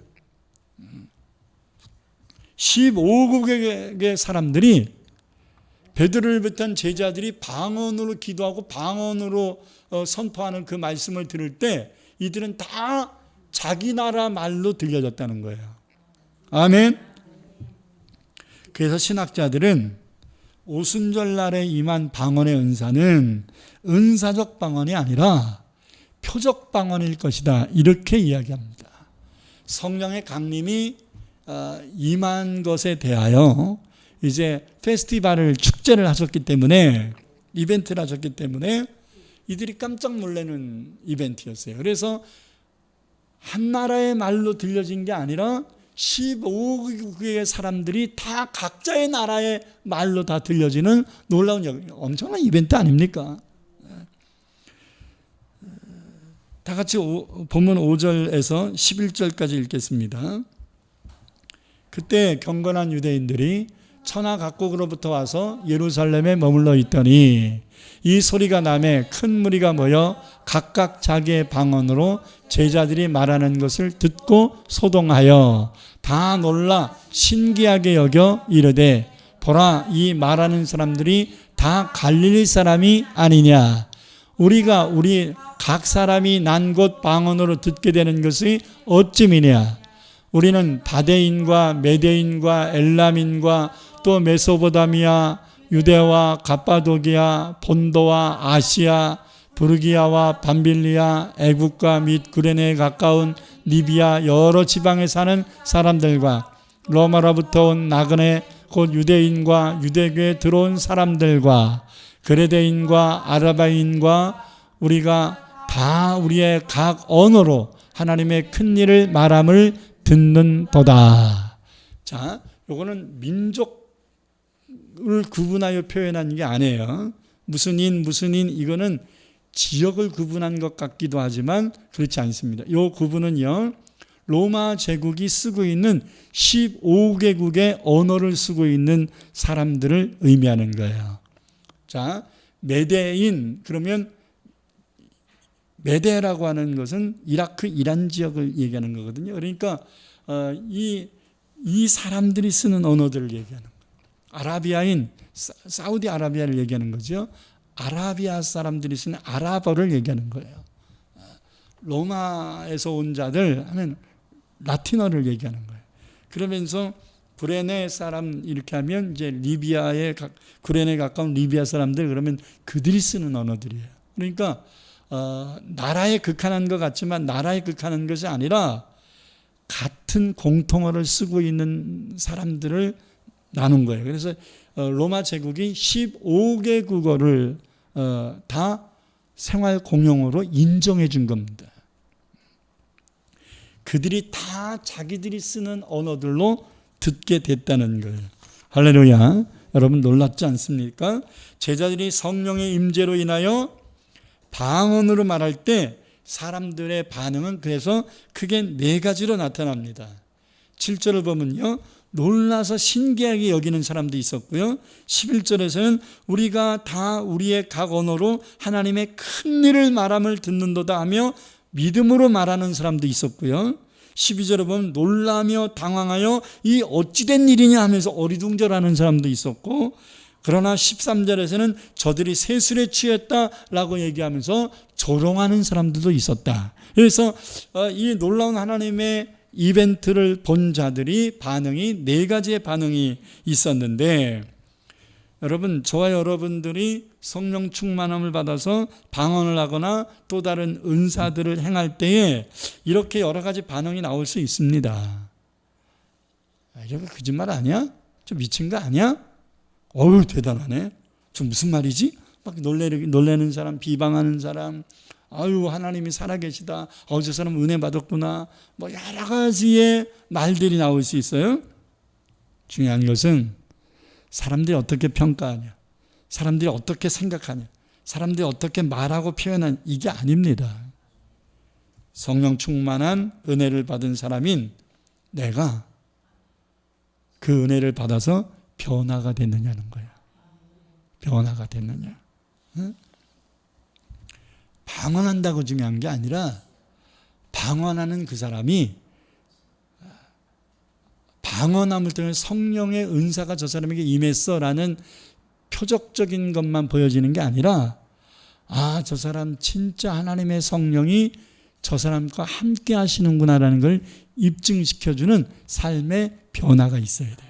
15국의 사람들이, 베드로를 비롯한 제자들이 방언으로 기도하고 방언으로 선포하는 그 말씀을 들을 때 이들은 다 자기 나라 말로 들려졌다는 거예요. 아멘. 그래서 신학자들은 오순절날에 임한 방언의 은사는 은사적 방언이 아니라 표적 방언일 것이다, 이렇게 이야기합니다. 성령의 강림이 임한 것에 대하여 이제 페스티벌을, 축제를 하셨기 때문에, 이벤트를 하셨기 때문에 이들이 깜짝 놀라는 이벤트였어요. 그래서 한 나라의 말로 들려진 게 아니라 15개의 사람들이 다 각자의 나라의 말로 다 들려지는 놀라운 엄청난 이벤트 아닙니까? 다 같이 본문 5절에서 11절까지 읽겠습니다. 그때 경건한 유대인들이 천하 각국으로부터 와서 예루살렘에 머물러 있더니 이 소리가 나매 큰 무리가 모여 각각 자기의 방언으로 제자들이 말하는 것을 듣고 소동하여 다 놀라 신기하게 여겨 이르되 보라, 이 말하는 사람들이 다 갈릴리 사람이 아니냐. 우리가 우리 각 사람이 난 곳 방언으로 듣게 되는 것이 어찌미냐. 우리는 다대인과 메대인과 엘람인과 또 메소포타미아, 유대와 갑바도기아, 본도와 아시아, 부르기아와 밤빌리아, 애국과 및 구레네에 가까운 리비아 여러 지방에 사는 사람들과 로마로부터 온 나그네 곧 유대인과 유대교에 들어온 사람들과 그레데인과 아라바인과 우리가 다 우리의 각 언어로 하나님의 큰 일을 말함을 듣는도다. 자, 요거는 민족을 구분하여 표현한 게 아니에요. 무슨 인 이거는 지역을 구분한 것 같기도 하지만 그렇지 않습니다. 요 구분은요, 로마 제국이 쓰고 있는 15개국의 언어를 쓰고 있는 사람들을 의미하는 거예요. 자, 메대인, 그러면 메대라고 하는 것은 이라크, 이란 지역을 얘기하는 거거든요. 그러니까 이 사람들이 쓰는 언어들을 얘기하는 거예요. 아라비아인, 사우디 아라비아를 얘기하는 거죠. 아라비아 사람들이 쓰는 아랍어를 얘기하는 거예요. 로마에서 온 자들 하면 라틴어를 얘기하는 거예요. 그러면서 구레네 사람 이렇게 하면 이제 리비아의 구레네에 가까운 리비아 사람들, 그러면 그들이 쓰는 언어들이에요. 그러니까 나라에 극한한 것 같지만 나라에 극한한 것이 아니라 같은 공통어를 쓰고 있는 사람들을 나눈 거예요. 그래서 로마 제국이 15개 국어를 다 생활 공용어로 인정해 준 겁니다. 그들이 다 자기들이 쓰는 언어들로 듣게 됐다는 거예요. 할렐루야. 여러분 놀랍지 않습니까? 제자들이 성령의 임재로 인하여 방언으로 말할 때 사람들의 반응은 그래서 크게 4가지로 나타납니다. 7절을 보면요, 놀라서 신기하게 여기는 사람도 있었고요, 11절에서는 우리가 다 우리의 각 언어로 하나님의 큰 일을 말함을 듣는도다 하며 믿음으로 말하는 사람도 있었고요, 12절에 보면 놀라며 당황하여 이 어찌된 일이냐 하면서 어리둥절하는 사람도 있었고, 그러나 13절에서는 저들이 세술에 취했다라고 얘기하면서 조롱하는 사람들도 있었다. 그래서 이 놀라운 하나님의 이벤트를 본 자들이 반응이 4가지의 반응이 있었는데, 여러분, 저와 여러분들이 성령 충만함을 받아서 방언을 하거나 또 다른 은사들을 행할 때에 이렇게 여러 가지 반응이 나올 수 있습니다. 이거 거짓말 아니야? 좀 미친 거 아니야? 어휴, 대단하네. 저 무슨 말이지? 막 놀래는 사람, 비방하는 사람, 아유, 하나님이 살아계시다. 저 사람 은혜 받았구나. 뭐 여러 가지의 말들이 나올 수 있어요. 중요한 것은 사람들이 어떻게 평가하냐, 사람들이 어떻게 생각하냐, 사람들이 어떻게 말하고 표현하냐, 이게 아닙니다. 성령 충만한 은혜를 받은 사람인 내가 그 은혜를 받아서 변화가 됐느냐는 거야. 변화가 됐느냐. 응? 방언한다고 중요한 게 아니라 방언하는 그 사람이 방언함을 통해 성령의 은사가 저 사람에게 임했어라는 표적적인 것만 보여지는 게 아니라, 저 사람 진짜 하나님의 성령이 저 사람과 함께 하시는구나라는 걸 입증시켜주는 삶의 변화가 있어야 돼요.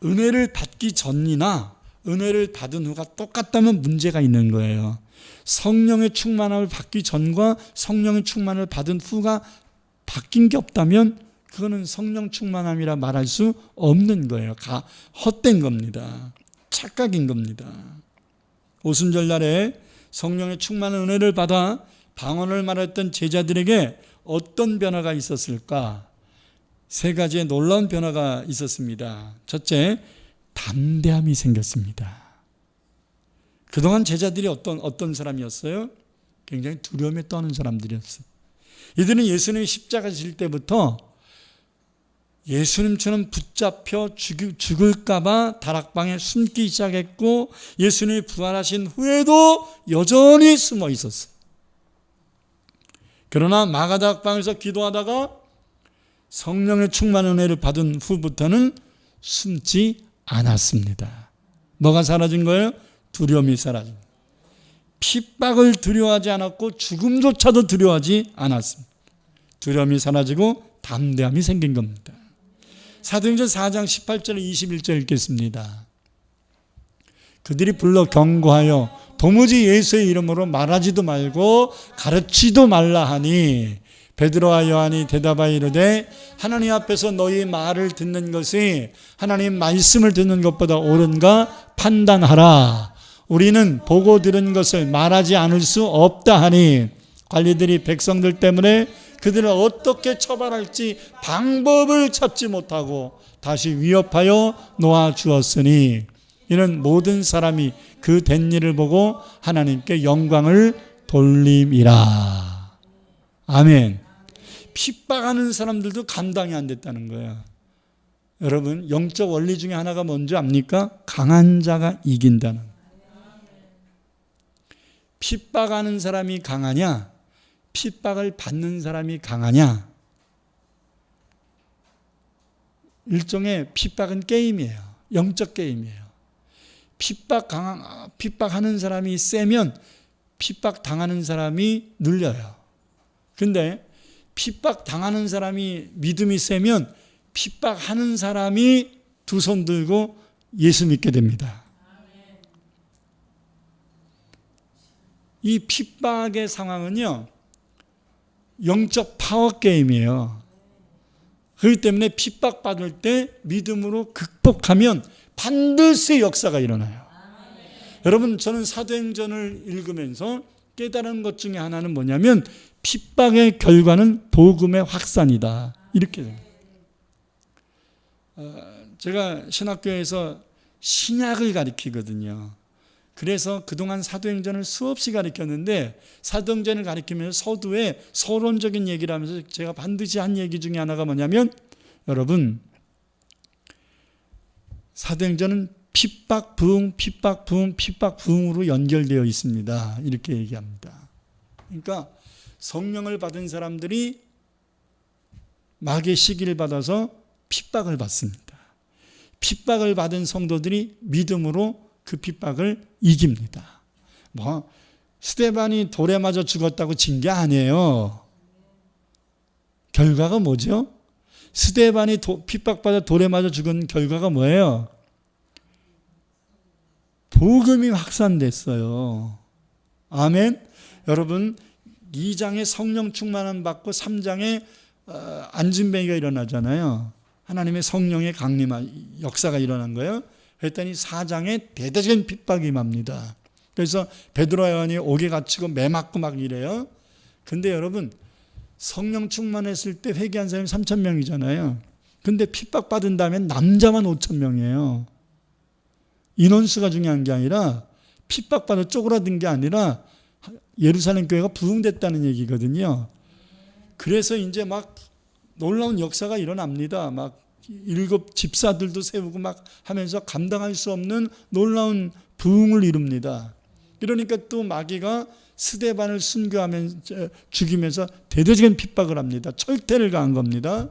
은혜를 받기 전이나 은혜를 받은 후가 똑같다면 문제가 있는 거예요. 성령의 충만함을 받기 전과 성령의 충만을 받은 후가 바뀐 게 없다면 그거는 성령 충만함이라 말할 수 없는 거예요. 헛된 겁니다. 착각인 겁니다. 오순절 날에 성령의 충만한 은혜를 받아 방언을 말했던 제자들에게 어떤 변화가 있었을까? 세 가지의 놀라운 변화가 있었습니다. 첫째, 담대함이 생겼습니다. 그동안 제자들이 어떤 사람이었어요? 굉장히 두려움에 떠는 사람들이었어요. 이들은 예수님이 십자가 질 때부터 예수님처럼 붙잡혀 죽을까봐 다락방에 숨기 시작했고, 예수님이 부활하신 후에도 여전히 숨어 있었어요. 그러나 마가다락방에서 기도하다가 성령의 충만한 은혜를 받은 후부터는 숨지 않았습니다. 뭐가 사라진 거예요? 두려움이 사라진 거예요. 핍박을 두려워하지 않았고 죽음조차도 두려워하지 않았습니다. 두려움이 사라지고 담대함이 생긴 겁니다. 사도행전 4장 18절 21절 읽겠습니다. 그들이 불러 경고하여 도무지 예수의 이름으로 말하지도 말고 가르치도 말라 하니, 베드로와 요한이 대답하여 이르되 하나님 앞에서 너희 말을 듣는 것이 하나님 말씀을 듣는 것보다 옳은가 판단하라. 우리는 보고 들은 것을 말하지 않을 수 없다 하니, 관리들이 백성들 때문에 그들을 어떻게 처벌할지 방법을 찾지 못하고 다시 위협하여 놓아 주었으니, 이는 모든 사람이 그 된 일을 보고 하나님께 영광을 돌림이라. 아멘. 핍박하는 사람들도 감당이 안 됐다는 거예요. 여러분, 영적 원리 중에 하나가 뭔지 압니까? 강한 자가 이긴다는 거예요. 핍박하는 사람이 강하냐, 핍박을 받는 사람이 강하냐? 일종의 핍박은 게임이에요. 영적 게임이에요. 핍박하는 사람이 세면 핍박당하는 사람이 눌려요. 근데 핍박당하는 사람이 믿음이 세면 핍박하는 사람이 두 손 들고 예수 믿게 됩니다. 이 핍박의 상황은요, 영적 파워 게임이에요. 그렇기 때문에 핍박받을 때 믿음으로 극복하면 반드시 역사가 일어나요. 여러분, 저는 사도행전을 읽으면서 깨달은 것 중에 하나는 뭐냐면 핍박의 결과는 복음의 확산이다. 이렇게 됩니다. 제가 신학교에서 신약을 가르치거든요. 그래서 그동안 사도행전을 수없이 가르쳤는데, 사도행전을 가르치면서 서두에 서론적인 얘기를 하면서 제가 반드시 한 얘기 중에 하나가 뭐냐면, 여러분, 사도행전은 핍박, 부흥, 핍박, 부흥, 핍박, 부흥으로 연결되어 있습니다. 이렇게 얘기합니다. 그러니까 성령을 받은 사람들이 마귀의 시기를 받아서 핍박을 받습니다. 핍박을 받은 성도들이 믿음으로 그 핍박을 이깁니다. 스데반이 돌에 맞아 죽었다고 진 게 아니에요. 결과가 뭐죠? 스데반이 핍박받아 돌에 맞아 죽은 결과가 뭐예요? 복음이 확산됐어요. 아멘. 여러분, 2장에 성령 충만함 받고 3장에 안진뱅이가 일어나잖아요. 하나님의 성령의 강림한 역사가 일어난 거예요. 그랬더니 4장에 대대적인 핍박이 임합니다. 그래서 베드로와 요한이 옥에 갇히고 매 맞고 막 이래요. 근데 여러분, 성령 충만했을 때 회개한 사람이 3,000명이잖아요. 근데 핍박받은 다음에 남자만 5,000명이에요. 인원수가 중요한 게 아니라 핍박받아 쪼그라든 게 아니라 예루살렘 교회가 부흥됐다는 얘기거든요. 그래서 이제 막 놀라운 역사가 일어납니다. 막 7 집사들도 세우고 막 하면서 감당할 수 없는 놀라운 부흥을 이룹니다. 그러니까 또 마귀가 스데반을 순교하면서 죽이면서 대대적인 핍박을 합니다. 철퇴를 가한 겁니다.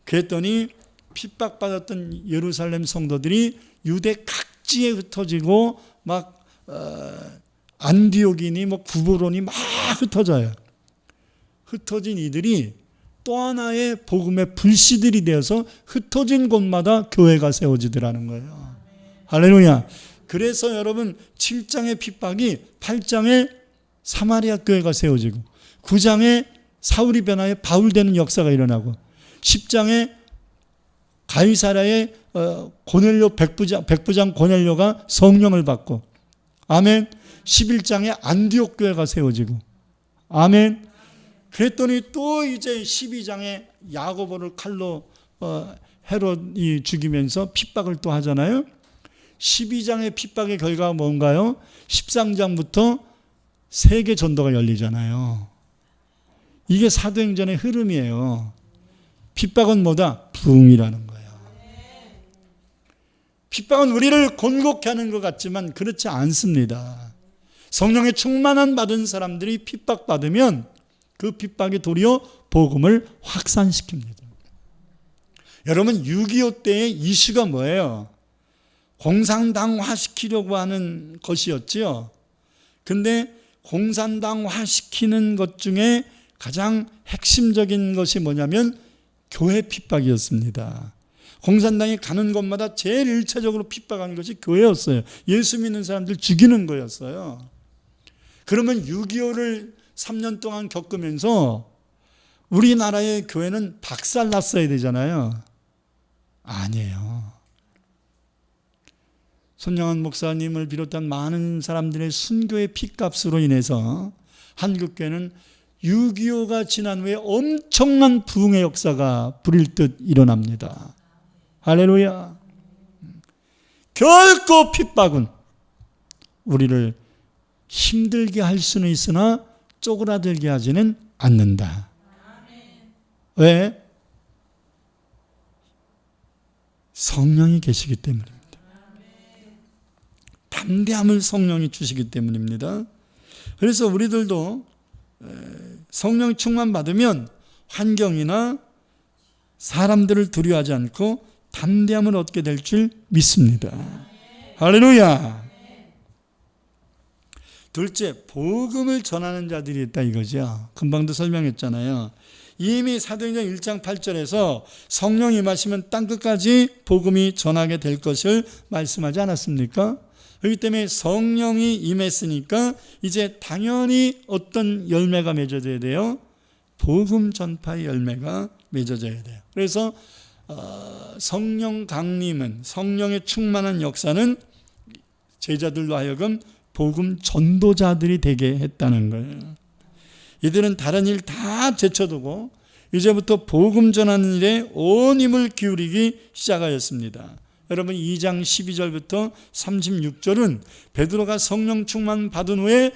그랬더니 핍박받았던 예루살렘 성도들이 유대 각지에 흩어지고 막 안디옥이니 뭐 구브론이 막 흩어져요. 흩어진 이들이 또 하나의 복음의 불씨들이 되어서 흩어진 곳마다 교회가 세워지더라는 거예요. 할렐루야. 그래서 여러분 7장의 핍박이 8장에 사마리아 교회가 세워지고 9장에 사울이 변하여 바울 되는 역사가 일어나고 10장에 가이사랴의 고넬료 백부장 고넬료가 성령을 받고 아멘. 11장에 안디옥 교회가 세워지고 아멘. 그랬더니 또 이제 12장에 야고보를 칼로 헤롯이 죽이면서 핍박을 또 하잖아요. 12장의 핍박의 결과가 뭔가요? 13장부터 세계 전도가 열리잖아요. 이게 사도행전의 흐름이에요. 핍박은 뭐다? 부흥이라는 거예요. 핍박은 우리를 곤곡케 하는 것 같지만 그렇지 않습니다. 성령의 충만한 받은 사람들이 핍박받으면 그 핍박이 도리어 복음을 확산시킵니다. 여러분 6.25 때의 이슈가 뭐예요? 공산당화시키려고 하는 것이었지요. 근데 공산당화시키는 것 중에 가장 핵심적인 것이 뭐냐면 교회 핍박이었습니다. 공산당이 가는 곳마다 제일 일차적으로 핍박하는 것이 교회였어요. 예수 믿는 사람들 죽이는 거였어요. 그러면 6.25를 3년 동안 겪으면서 우리나라의 교회는 박살났어야 되잖아요. 아니에요. 손영환 목사님을 비롯한 많은 사람들의 순교의 피값으로 인해서 한국교회는 6.25가 지난 후에 엄청난 부흥의 역사가 불일듯 일어납니다. 할렐루야. 결코 핍박은 우리를 힘들게 할 수는 있으나 쪼그라들게 하지는 않는다. 왜? 성령이 계시기 때문입니다. 담대함을 성령이 주시기 때문입니다. 그래서 우리들도 성령 충만 받으면 환경이나 사람들을 두려워하지 않고 담대함을 얻게 될 줄 믿습니다. 할렐루야. 둘째, 복음을 전하는 자들이 있다 이거죠. 금방도 설명했잖아요. 이미 사도행전 1장 8절에서 성령이 임하시면 땅끝까지 복음이 전하게 될 것을 말씀하지 않았습니까? 그렇기 때문에 성령이 임했으니까 이제 당연히 어떤 열매가 맺어져야 돼요? 복음 전파의 열매가 맺어져야 돼요. 그래서 성령 강림은, 성령의 충만한 역사는 제자들로 하여금 복음 전도자들이 되게 했다는 거예요. 이들은 다른 일 다 제쳐두고 이제부터 복음 전하는 일에 온 힘을 기울이기 시작하였습니다. 여러분 2장 12절부터 36절은 베드로가 성령 충만 받은 후에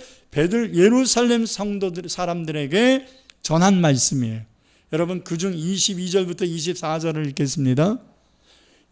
예루살렘 성도들 사람들에게 전한 말씀이에요. 여러분 그중 22절부터 24절을 읽겠습니다.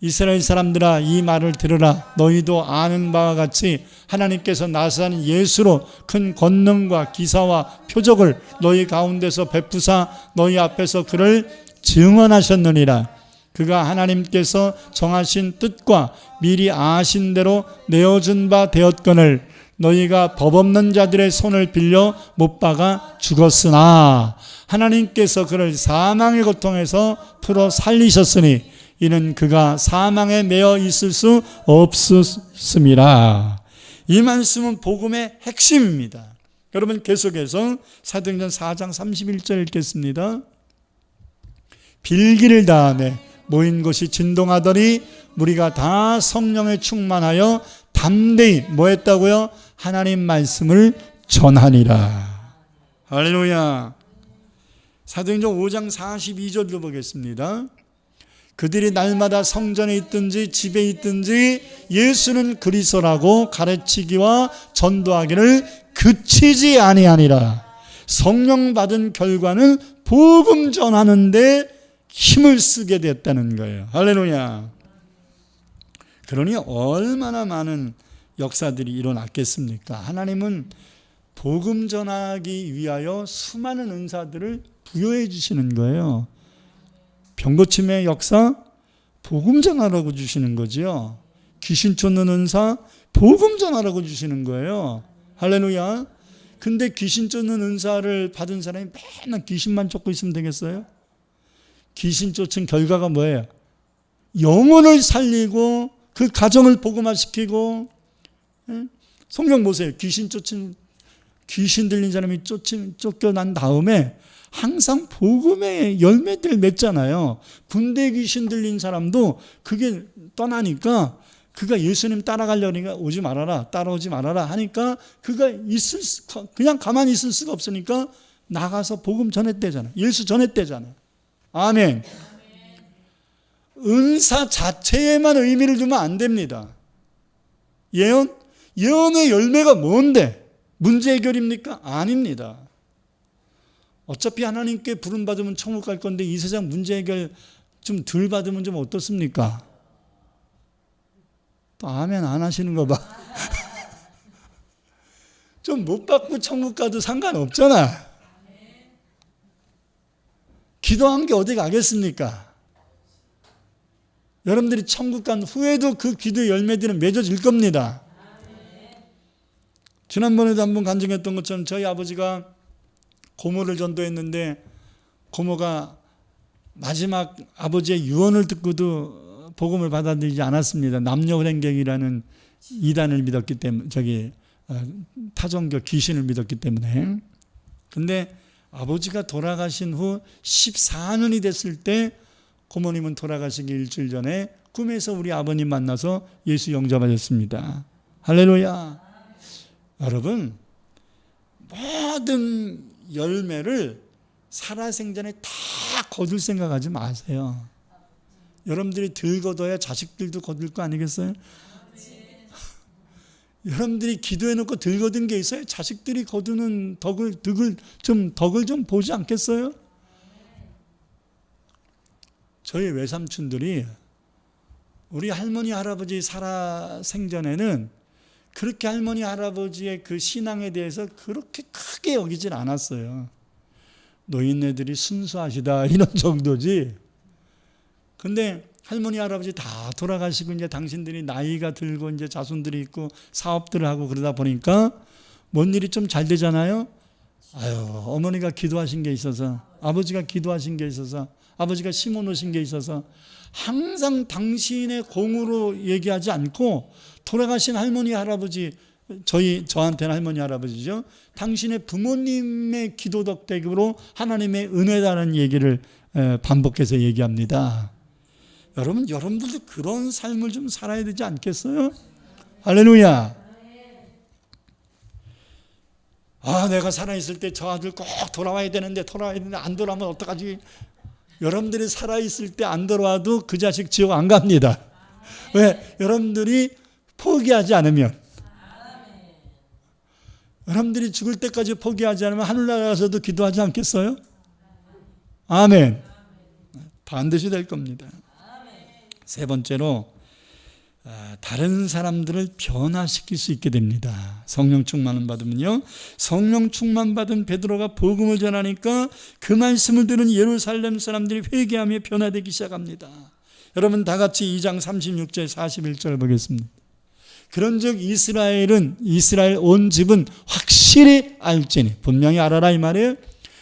이스라엘 사람들아 이 말을 들으라. 너희도 아는 바와 같이 하나님께서 나사렛 예수로 큰 권능과 기사와 표적을 너희 가운데서 베푸사 너희 앞에서 그를 증언하셨느니라. 그가 하나님께서 정하신 뜻과 미리 아신 대로 내어준 바 되었거늘 너희가 법 없는 자들의 손을 빌려 못 박아 죽었으나 하나님께서 그를 사망의 고통에서 풀어 살리셨으니 이는 그가 사망에 매여 있을 수 없었음이라. 이 말씀은 복음의 핵심입니다. 여러분 계속해서 사도행전 4장 31절 읽겠습니다. 빌기를 다하매 모인 곳이 진동하더니 무리가 다 성령에 충만하여 담대히 뭐 했다고요? 하나님 말씀을 전하니라. 할렐루야. 사도행전 5장 42절도 보겠습니다. 그들이 날마다 성전에 있든지 집에 있든지 예수는 그리스도라고 가르치기와 전도하기를 그치지 아니하니라. 성령 받은 결과는 복음 전하는데 힘을 쓰게 됐다는 거예요. 할렐루야. 그러니 얼마나 많은 역사들이 일어났겠습니까? 하나님은 복음 전하기 위하여 수많은 은사들을 부여해 주시는 거예요. 병고침의 역사, 복음 전하라고 주시는 거죠. 귀신 쫓는 은사, 복음 전하라고 주시는 거예요. 할렐루야. 근데 귀신 쫓는 은사를 받은 사람이 맨날 귀신만 쫓고 있으면 되겠어요? 귀신 쫓은 결과가 뭐예요? 영혼을 살리고 그 가정을 복음화시키고. 성경 보세요. 귀신 들린 사람이 쫓겨난 다음에 항상 복음의 열매들 맺잖아요. 군대 귀신 들린 사람도 그게 떠나니까 그가 예수님 따라가려니까 오지 말아라, 따라오지 말아라 하니까 그가 그냥 가만히 있을 수가 없으니까 나가서 복음 전했대잖아. 예수 전했대잖아. 아멘. 은사 자체에만 의미를 두면 안 됩니다. 예언의 열매가 뭔데? 문제 해결입니까? 아닙니다. 어차피 하나님께 부름받으면 천국 갈 건데 이 세상 문제 해결 좀 덜 받으면 좀 어떻습니까? 또 아멘 안 하시는 거 봐. 좀 못 받고 천국 가도 상관없잖아. 기도한 게 어디 가겠습니까? 여러분들이 천국 간 후에도 그 기도의 열매들은 맺어질 겁니다. 지난번에도 한번 간증했던 것처럼 저희 아버지가 고모를 전도했는데 고모가 마지막 아버지의 유언을 듣고도 복음을 받아들이지 않았습니다. 남녀혼행경이라는 이단을 믿었기 때문에 타종교 귀신을 믿었기 때문에. 근데 아버지가 돌아가신 후 14년이 됐을 때 고모님은 돌아가시기 일주일 전에 꿈에서 우리 아버님 만나서 예수 영접하셨습니다. 할렐루야. 여러분, 모든 열매를 살아생전에 다 거둘 생각하지 마세요. 여러분들이 덜 거둬야 자식들도 거둘 거 아니겠어요? 여러분들이 기도해놓고 덜 거둔 게 있어요? 자식들이 거두는 덕을 좀 보지 않겠어요? 저희 외삼촌들이 우리 할머니 할아버지 살아생전에는 그렇게 할머니 할아버지의 그 신앙에 대해서 그렇게 크게 여기질 않았어요. 노인네들이 순수하시다 이런 정도지. 근데 할머니 할아버지 다 돌아가시고 이제 당신들이 나이가 들고 이제 자손들이 있고 사업들을 하고 그러다 보니까 뭔 일이 좀 잘 되잖아요. 아유, 어머니가 기도하신 게 있어서, 아버지가 기도하신 게 있어서, 아버지가 심어 놓으신 게 있어서 항상 당신의 공으로 얘기하지 않고 돌아가신 할머니 할아버지, 저한테는 할머니 할아버지죠. 당신의 부모님의 기도 덕택으로 하나님의 은혜다라는 얘기를 반복해서 얘기합니다. 여러분들도 그런 삶을 좀 살아야 되지 않겠어요? 할렐루야. 내가 살아있을 때 저 아들 꼭 돌아와야 되는데 안 돌아오면 어떡하지? 여러분들이 살아있을 때 안 돌아와도 그 자식 지옥 안 갑니다. 왜? 여러분들이 포기하지 않으면. 여러분들이 죽을 때까지 포기하지 않으면 하늘나라 가서도 기도하지 않겠어요? 아멘. 반드시 될 겁니다. 세 번째로 다른 사람들을 변화시킬 수 있게 됩니다. 성령 충만을 받으면요. 성령 충만 받은 베드로가 복음을 전하니까 그 말씀을 들은 예루살렘 사람들이 회개하며 변화되기 시작합니다. 여러분 다 같이 2장 36절 41절 보겠습니다. 그런즉 이스라엘 온 집은 확실히 알지니, 분명히 알아라 이 말이에요.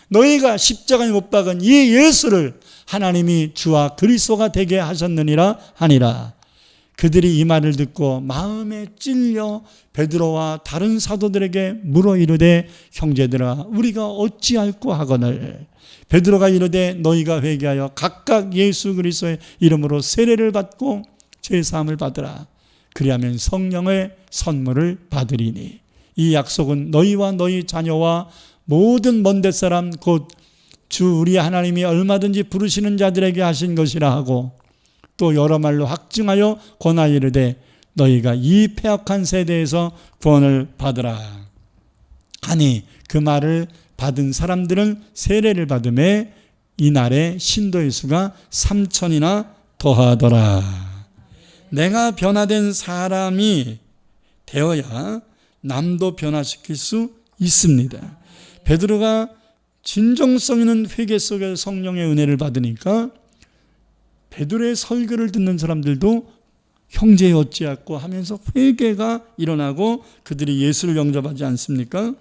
너희가 십자가에 못 박은 이 예수를 하나님이 주와 그리스도가 되게 하셨느니라 하니라. 그들이 이 말을 듣고 마음에 찔려 베드로와 다른 사도들에게 물어 이르되, 형제들아 우리가 어찌할꼬 하거늘. 베드로가 이르되, 너희가 회개하여 각각 예수 그리스도의 이름으로 세례를 받고 죄사함을 받으라. 그리하면 성령의 선물을 받으리니 이 약속은 너희와 너희 자녀와 모든 먼데 사람 곧 주 우리 하나님이 얼마든지 부르시는 자들에게 하신 것이라 하고, 또 여러 말로 확증하여 권하여 이르되 너희가 이 패역한 세대에서 구원을 받으라 하니, 그 말을 받은 사람들은 세례를 받음에 이날에 신도의 수가 3,000이나 더하더라. 내가 변화된 사람이 되어야 남도 변화시킬 수 있습니다. 베드로가 진정성 있는 회개 속에 성령의 은혜를 받으니까 베드로의 설교를 듣는 사람들도 형제 어찌하고 하면서 회개가 일어나고 그들이 예수를 영접하지 않습니까?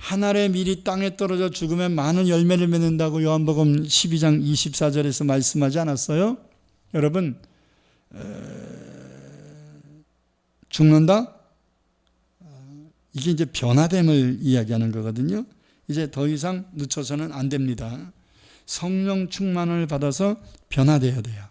한 알의 밀이 땅에 떨어져 죽으면 많은 열매를 맺는다고 요한복음 12장 24절에서 말씀하지 않았어요? 여러분, 죽는다? 이게 이제 변화됨을 이야기하는 거거든요. 이제 더 이상 늦춰서는 안 됩니다. 성령 충만을 받아서 변화돼야 돼요.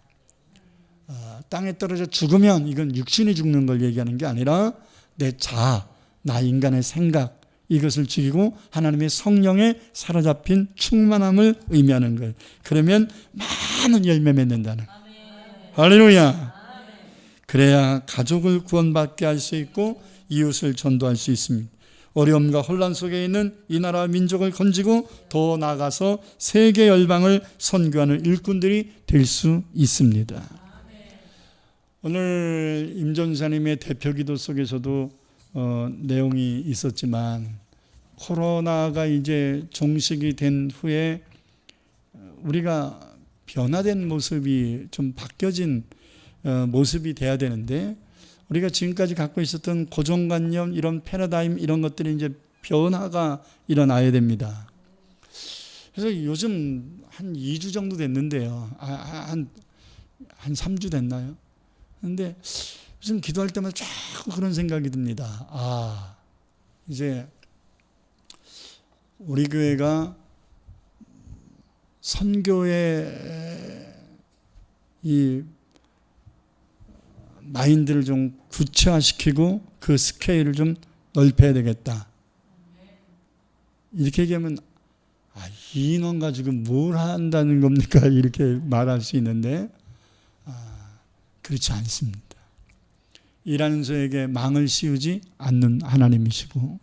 땅에 떨어져 죽으면 이건 육신이 죽는 걸 얘기하는 게 아니라 내 자아, 나 인간의 생각, 이것을 죽이고 하나님의 성령에 사로잡힌 충만함을 의미하는 거예요. 그러면 많은 열매 맺는다는 거예요. 할렐루야. 그래야 가족을 구원받게 할 수 있고 이웃을 전도할 수 있습니다. 어려움과 혼란 속에 있는 이 나라와 민족을 건지고 더 나아가서 세계 열방을 선교하는 일꾼들이 될 수 있습니다. 오늘 임 전사님의 대표 기도 속에서도 내용이 있었지만 코로나가 이제 종식이 된 후에 우리가 변화된 모습이 좀 바뀌어진 모습이 돼야 되는데 우리가 지금까지 갖고 있었던 고정관념 이런 패러다임 이런 것들이 이제 변화가 일어나야 됩니다. 그래서 요즘 한 2주 정도 됐는데요. 한 3주 됐나요? 그런데 요즘 기도할 때마다 자꾸 그런 생각이 듭니다. 이제 우리 교회가 선교의 이 마인드를 좀 구체화시키고 그 스케일을 좀 넓혀야 되겠다. 이렇게 얘기하면 이 인원 가지고 뭘 한다는 겁니까? 이렇게 말할 수 있는데 그렇지 않습니다. 일하는 자에게 망을 씌우지 않는 하나님이시고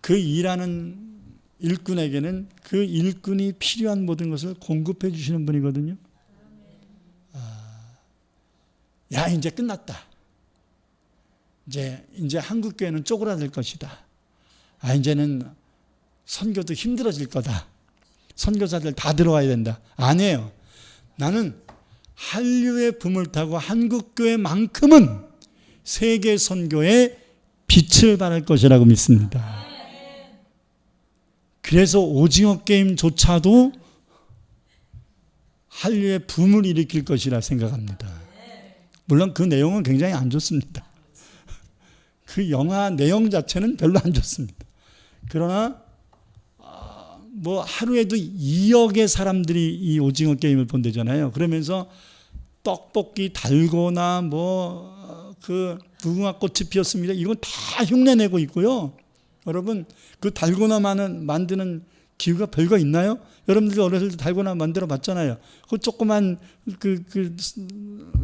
그 일하는 일꾼에게는 그 일꾼이 필요한 모든 것을 공급해 주시는 분이거든요. 야, 이제 끝났다. 이제 한국 교회는 쪼그라들 것이다. 이제는 선교도 힘들어질 거다. 선교사들 다 들어와야 된다. 아니에요. 나는 한류의 붐을 타고 한국 교회만큼은 세계 선교의 빛을 발할 것이라고 믿습니다. 그래서 오징어 게임조차도 한류의 붐을 일으킬 것이라 생각합니다. 물론 그 내용은 굉장히 안 좋습니다. 그 영화 내용 자체는 별로 안 좋습니다. 그러나 뭐 하루에도 2억의 사람들이 이 오징어 게임을 본대잖아요. 그러면서 떡볶이 달고나 그 무궁화꽃이 피었습니다. 이건 다 흉내내고 있고요. 여러분 그 달고나 만드는 기구가 별거 있나요? 여러분들 어렸을 때 달고나 만들어 봤잖아요. 그 조그만 그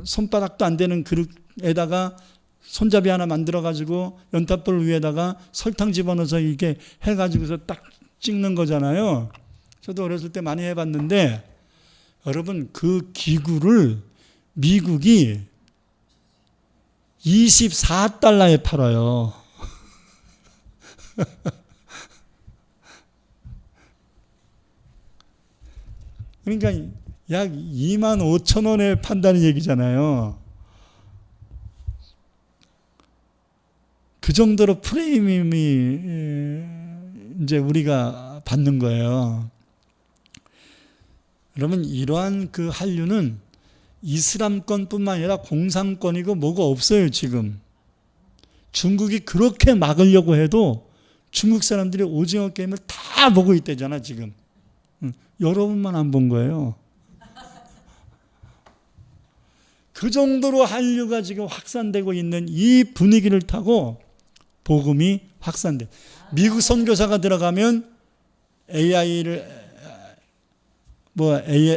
손바닥도 안 되는 그릇에다가 손잡이 하나 만들어 가지고 연탄불 위에다가 설탕 집어넣어서 이렇게 해가지고서 딱 찍는 거잖아요. 저도 어렸을 때 많이 해봤는데 여러분 그 기구를 미국이 24달러에 팔아요. 그러니까 약 25,000원에 판다는 얘기잖아요. 그 정도로 프리미엄이 이제 우리가 받는 거예요. 여러분 이러한 그 한류는 이슬람권뿐만 아니라 공산권이고 뭐가 없어요 지금. 중국이 그렇게 막으려고 해도 중국 사람들이 오징어 게임을 다 보고 있대잖아 지금. 여러분만 안 본 거예요. 그 정도로 한류가 지금 확산되고 있는 이 분위기를 타고 복음이 확산돼. 미국 선교사가 들어가면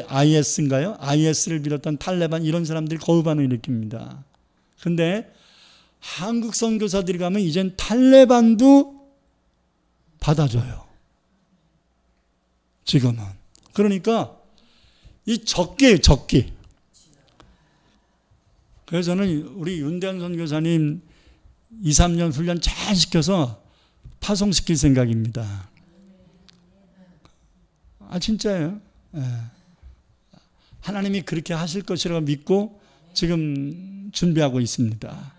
IS인가요? IS를 비롯한 탈레반 이런 사람들이 거부 반응을 일으킵니다. 그런데 한국 선교사들이 가면 이젠 탈레반도 받아줘요. 지금은. 그러니까 이 적기예요, 적기. 그래서 저는 우리 윤대한 선교사님 2, 3년 훈련 잘 시켜서 파송시킬 생각입니다. 진짜예요. 하나님이 그렇게 하실 것이라고 믿고 지금 준비하고 있습니다.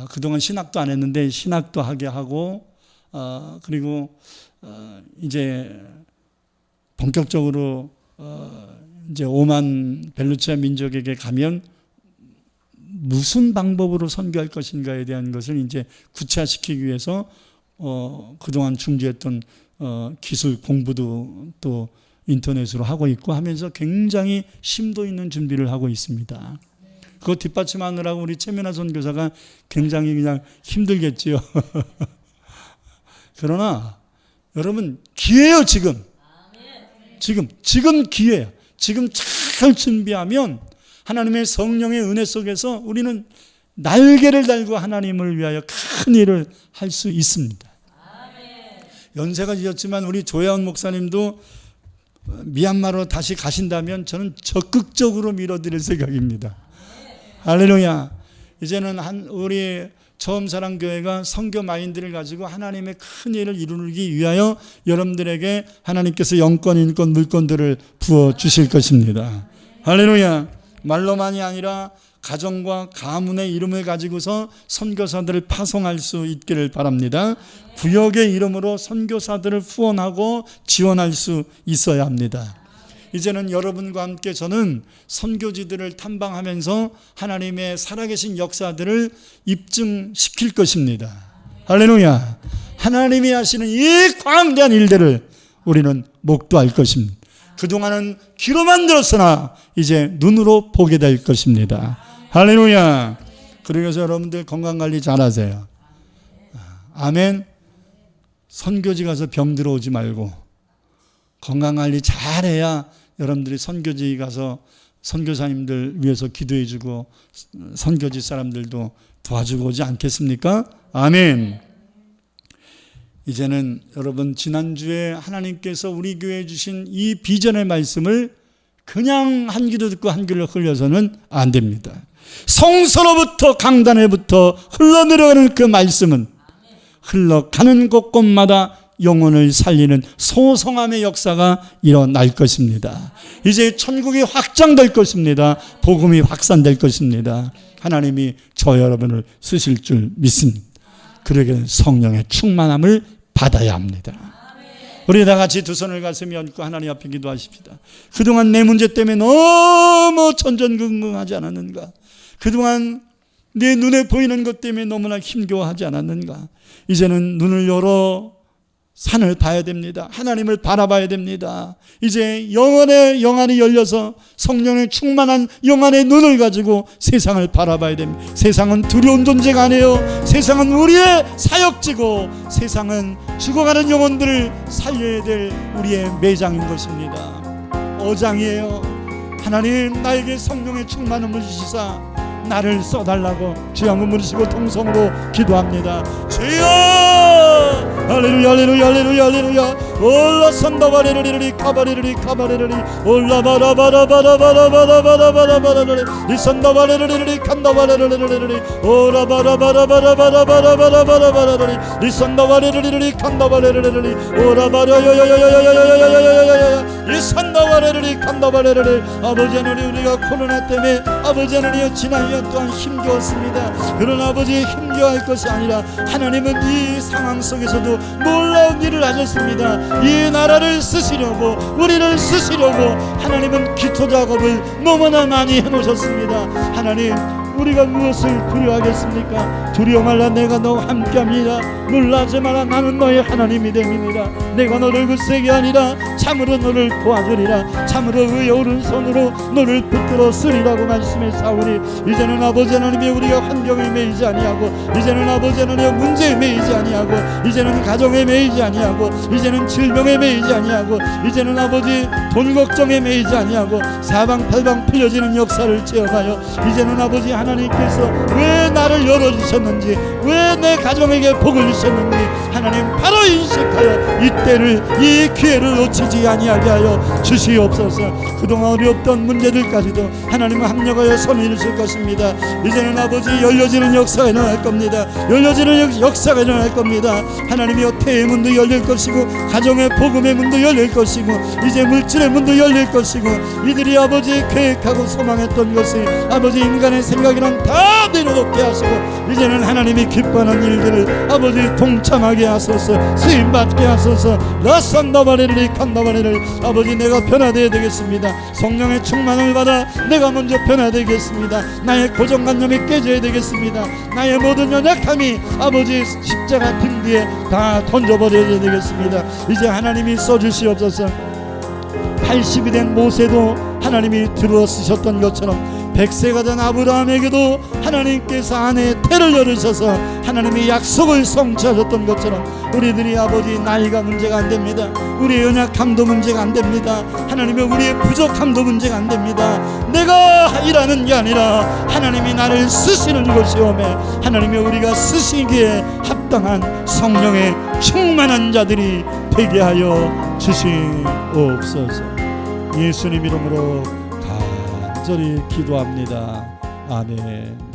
그동안 신학도 안 했는데 신학도 하게 하고 그리고 이제 본격적으로 이제 오만 벨루치아 민족에게 가면 무슨 방법으로 선교할 것인가에 대한 것을 이제 구체화시키기 위해서 그동안 중지했던 기술 공부도 또 인터넷으로 하고 있고 하면서 굉장히 심도 있는 준비를 하고 있습니다. 그거 뒷받침하느라고 우리 최면하 선교사가 굉장히 그냥 힘들겠지요. 그러나 여러분 기회예요. 지금 기회예요. 지금 잘 준비하면 하나님의 성령의 은혜 속에서 우리는 날개를 달고 하나님을 위하여 큰 일을 할 수 있습니다. 연세가 지었지만 우리 조혜원 목사님도 미얀마로 다시 가신다면 저는 적극적으로 밀어드릴 생각입니다. 할렐루야. 이제는 우리 처음사랑교회가 선교 마인드를 가지고 하나님의 큰 일을 이루기 위하여 여러분들에게 하나님께서 영권, 인권, 물권들을 부어주실 것입니다. 할렐루야. 말로만이 아니라 가정과 가문의 이름을 가지고서 선교사들을 파송할 수 있기를 바랍니다. 구역의 이름으로 선교사들을 후원하고 지원할 수 있어야 합니다. 이제는 여러분과 함께 저는 선교지들을 탐방하면서 하나님의 살아계신 역사들을 입증시킬 것입니다. 할렐루야. 하나님이 하시는 이 광대한 일들을 우리는 목도할 것입니다. 그동안은 귀로만 들었으나 이제 눈으로 보게 될 것입니다. 할렐루야. 그래서 여러분들 건강관리 잘하세요. 아멘. 선교지 가서 병 들어오지 말고 건강관리 잘해야 여러분들이 선교지 가서 선교사님들 위해서 기도해주고 선교지 사람들도 도와주고 오지 않겠습니까? 아멘. 이제는 여러분 지난주에 하나님께서 우리 교회에 주신 이 비전의 말씀을 그냥 한 귀로 듣고 한 귀로 흘려서는 안 됩니다. 성서로부터 강단에부터 흘러내려가는 그 말씀은 흘러가는 곳곳마다 영혼을 살리는 소성함의 역사가 일어날 것입니다. 이제 천국이 확장될 것입니다. 복음이 확산될 것입니다. 하나님이 저 여러분을 쓰실 줄 믿습니다. 그러기에 성령의 충만함을 받아야 합니다. 우리 다 같이 두 손을 가슴에 얹고 하나님 앞에 기도하십시다. 그동안 내 문제 때문에 너무 전전긍긍하지 않았는가? 그동안 내 눈에 보이는 것 때문에 너무나 힘겨워하지 않았는가? 이제는 눈을 열어 산을 봐야 됩니다. 하나님을 바라봐야 됩니다. 이제 영안이 열려서 성령의 충만한 영안의 눈을 가지고 세상을 바라봐야 됩니다. 세상은 두려운 존재가 아니에요. 세상은 우리의 사역지고 세상은 죽어가는 영혼들을 살려야 될 우리의 매장인 것입니다. 어장이에요. 하나님 나에게 성령의 충만함을 주시사 나를 써달라고 주여 한번 부르시고 통성으로 기도합니다. 주여 할렐루야 할렐루야 할렐루야 할렐루야 올라 산다바레르리 카바레르리 카바레르리 올라 바라바라바라바라바라바라바라바라바라리 리산다바레르리 칸다바레르리 오라 바라바라바라바라바라바라바라바라리 리산다바레르리 칸다바레르리 오라 바라야야야야야야야야야야야야 리산다바레르리 칸다바레르리 아버지 하나님 우리가 코로나 때문에 아버지 하나님 지난 년 동안 힘겨웠습니다. 그러나 아버지 힘겨워할 것이 아니라 하나님은 이 상황 속에서도 놀라운 일을 하셨습니다. 이 나라를 쓰시려고 우리를 쓰시려고 하나님은 기토 작업을 너무나 많이 해놓으셨습니다. 하나님 우리가 무엇을 두려워하겠습니까? 두려워 말라 내가 너와 함께합니다. 놀라지 마라 나는 너의 하나님이 됩니다. 내가 너를 굳세게 하니라 참으로 너를 도와주리라 참으로 의의 오른손으로 너를 붙들어 쓰리라고 말씀했사오니 이제는 아버지 하나님이 우리가 환경에 매이지 아니하고 이제는 아버지 하나님 문제에 매이지 아니하고 이제는 가정에 매이지 아니하고 이제는 질병에 매이지 아니하고 이제는 아버지 돈 걱정에 매이지 아니하고 사방팔방 풀려지는 역사를 체험하여 이제는 아버지 하나님께서 왜 나를 열어주셨는지 왜 내 가정에게 복을 주셨는지 하나님 바로 인식하여 이때를 이 기회를 놓치지 아니하게 하여 주시옵소서. 그동안 어려웠던 문제들까지도 하나님은 합력하여 손을 이루실 것입니다. 이제는 아버지 열려지는 역사가 일어날 겁니다. 열려지는 역사가 일어날 겁니다. 하나님이 태의 문도 열릴 것이고 가정의 복음의 문도 열릴 것이고 이제 물질의 문도 열릴 것이고 이들이 아버지 계획하고 소망했던 것을 아버지 인간의 생각 생각이란 다 내려놓게 하시고 이제는 하나님이 기뻐하는 일들을 아버지 동참하게 하소서. 쓰임받게 하소서. 라산다바레를 칸다바레를 아버지 내가 변화되어야 되겠습니다. 성령의 충만을 받아 내가 먼저 변화되겠습니다. 나의 고정관념이 깨져야 되겠습니다. 나의 모든 연약함이 아버지 십자가 등 뒤에 다 던져버려야 되겠습니다. 이제 하나님이 써주시옵소서. 80이 된 모세도 하나님이 들어 쓰셨던 것처럼 100세가 된 아브라함에게도 하나님께서 아내의 태를 열으셔서 하나님이 약속을 성취하셨던 것처럼 우리들이 아버지 나이가 문제가 안 됩니다. 우리의 연약함도 문제가 안 됩니다. 하나님의 우리의 부족함도 문제가 안 됩니다. 내가 일하는 게 아니라 하나님이 나를 쓰시는 것이오매 하나님의 우리가 쓰시기에 합당한 성령의 충만한 자들이 되게 하여 주시옵소서. 예수님 이름으로 간절히 기도합니다. 아멘.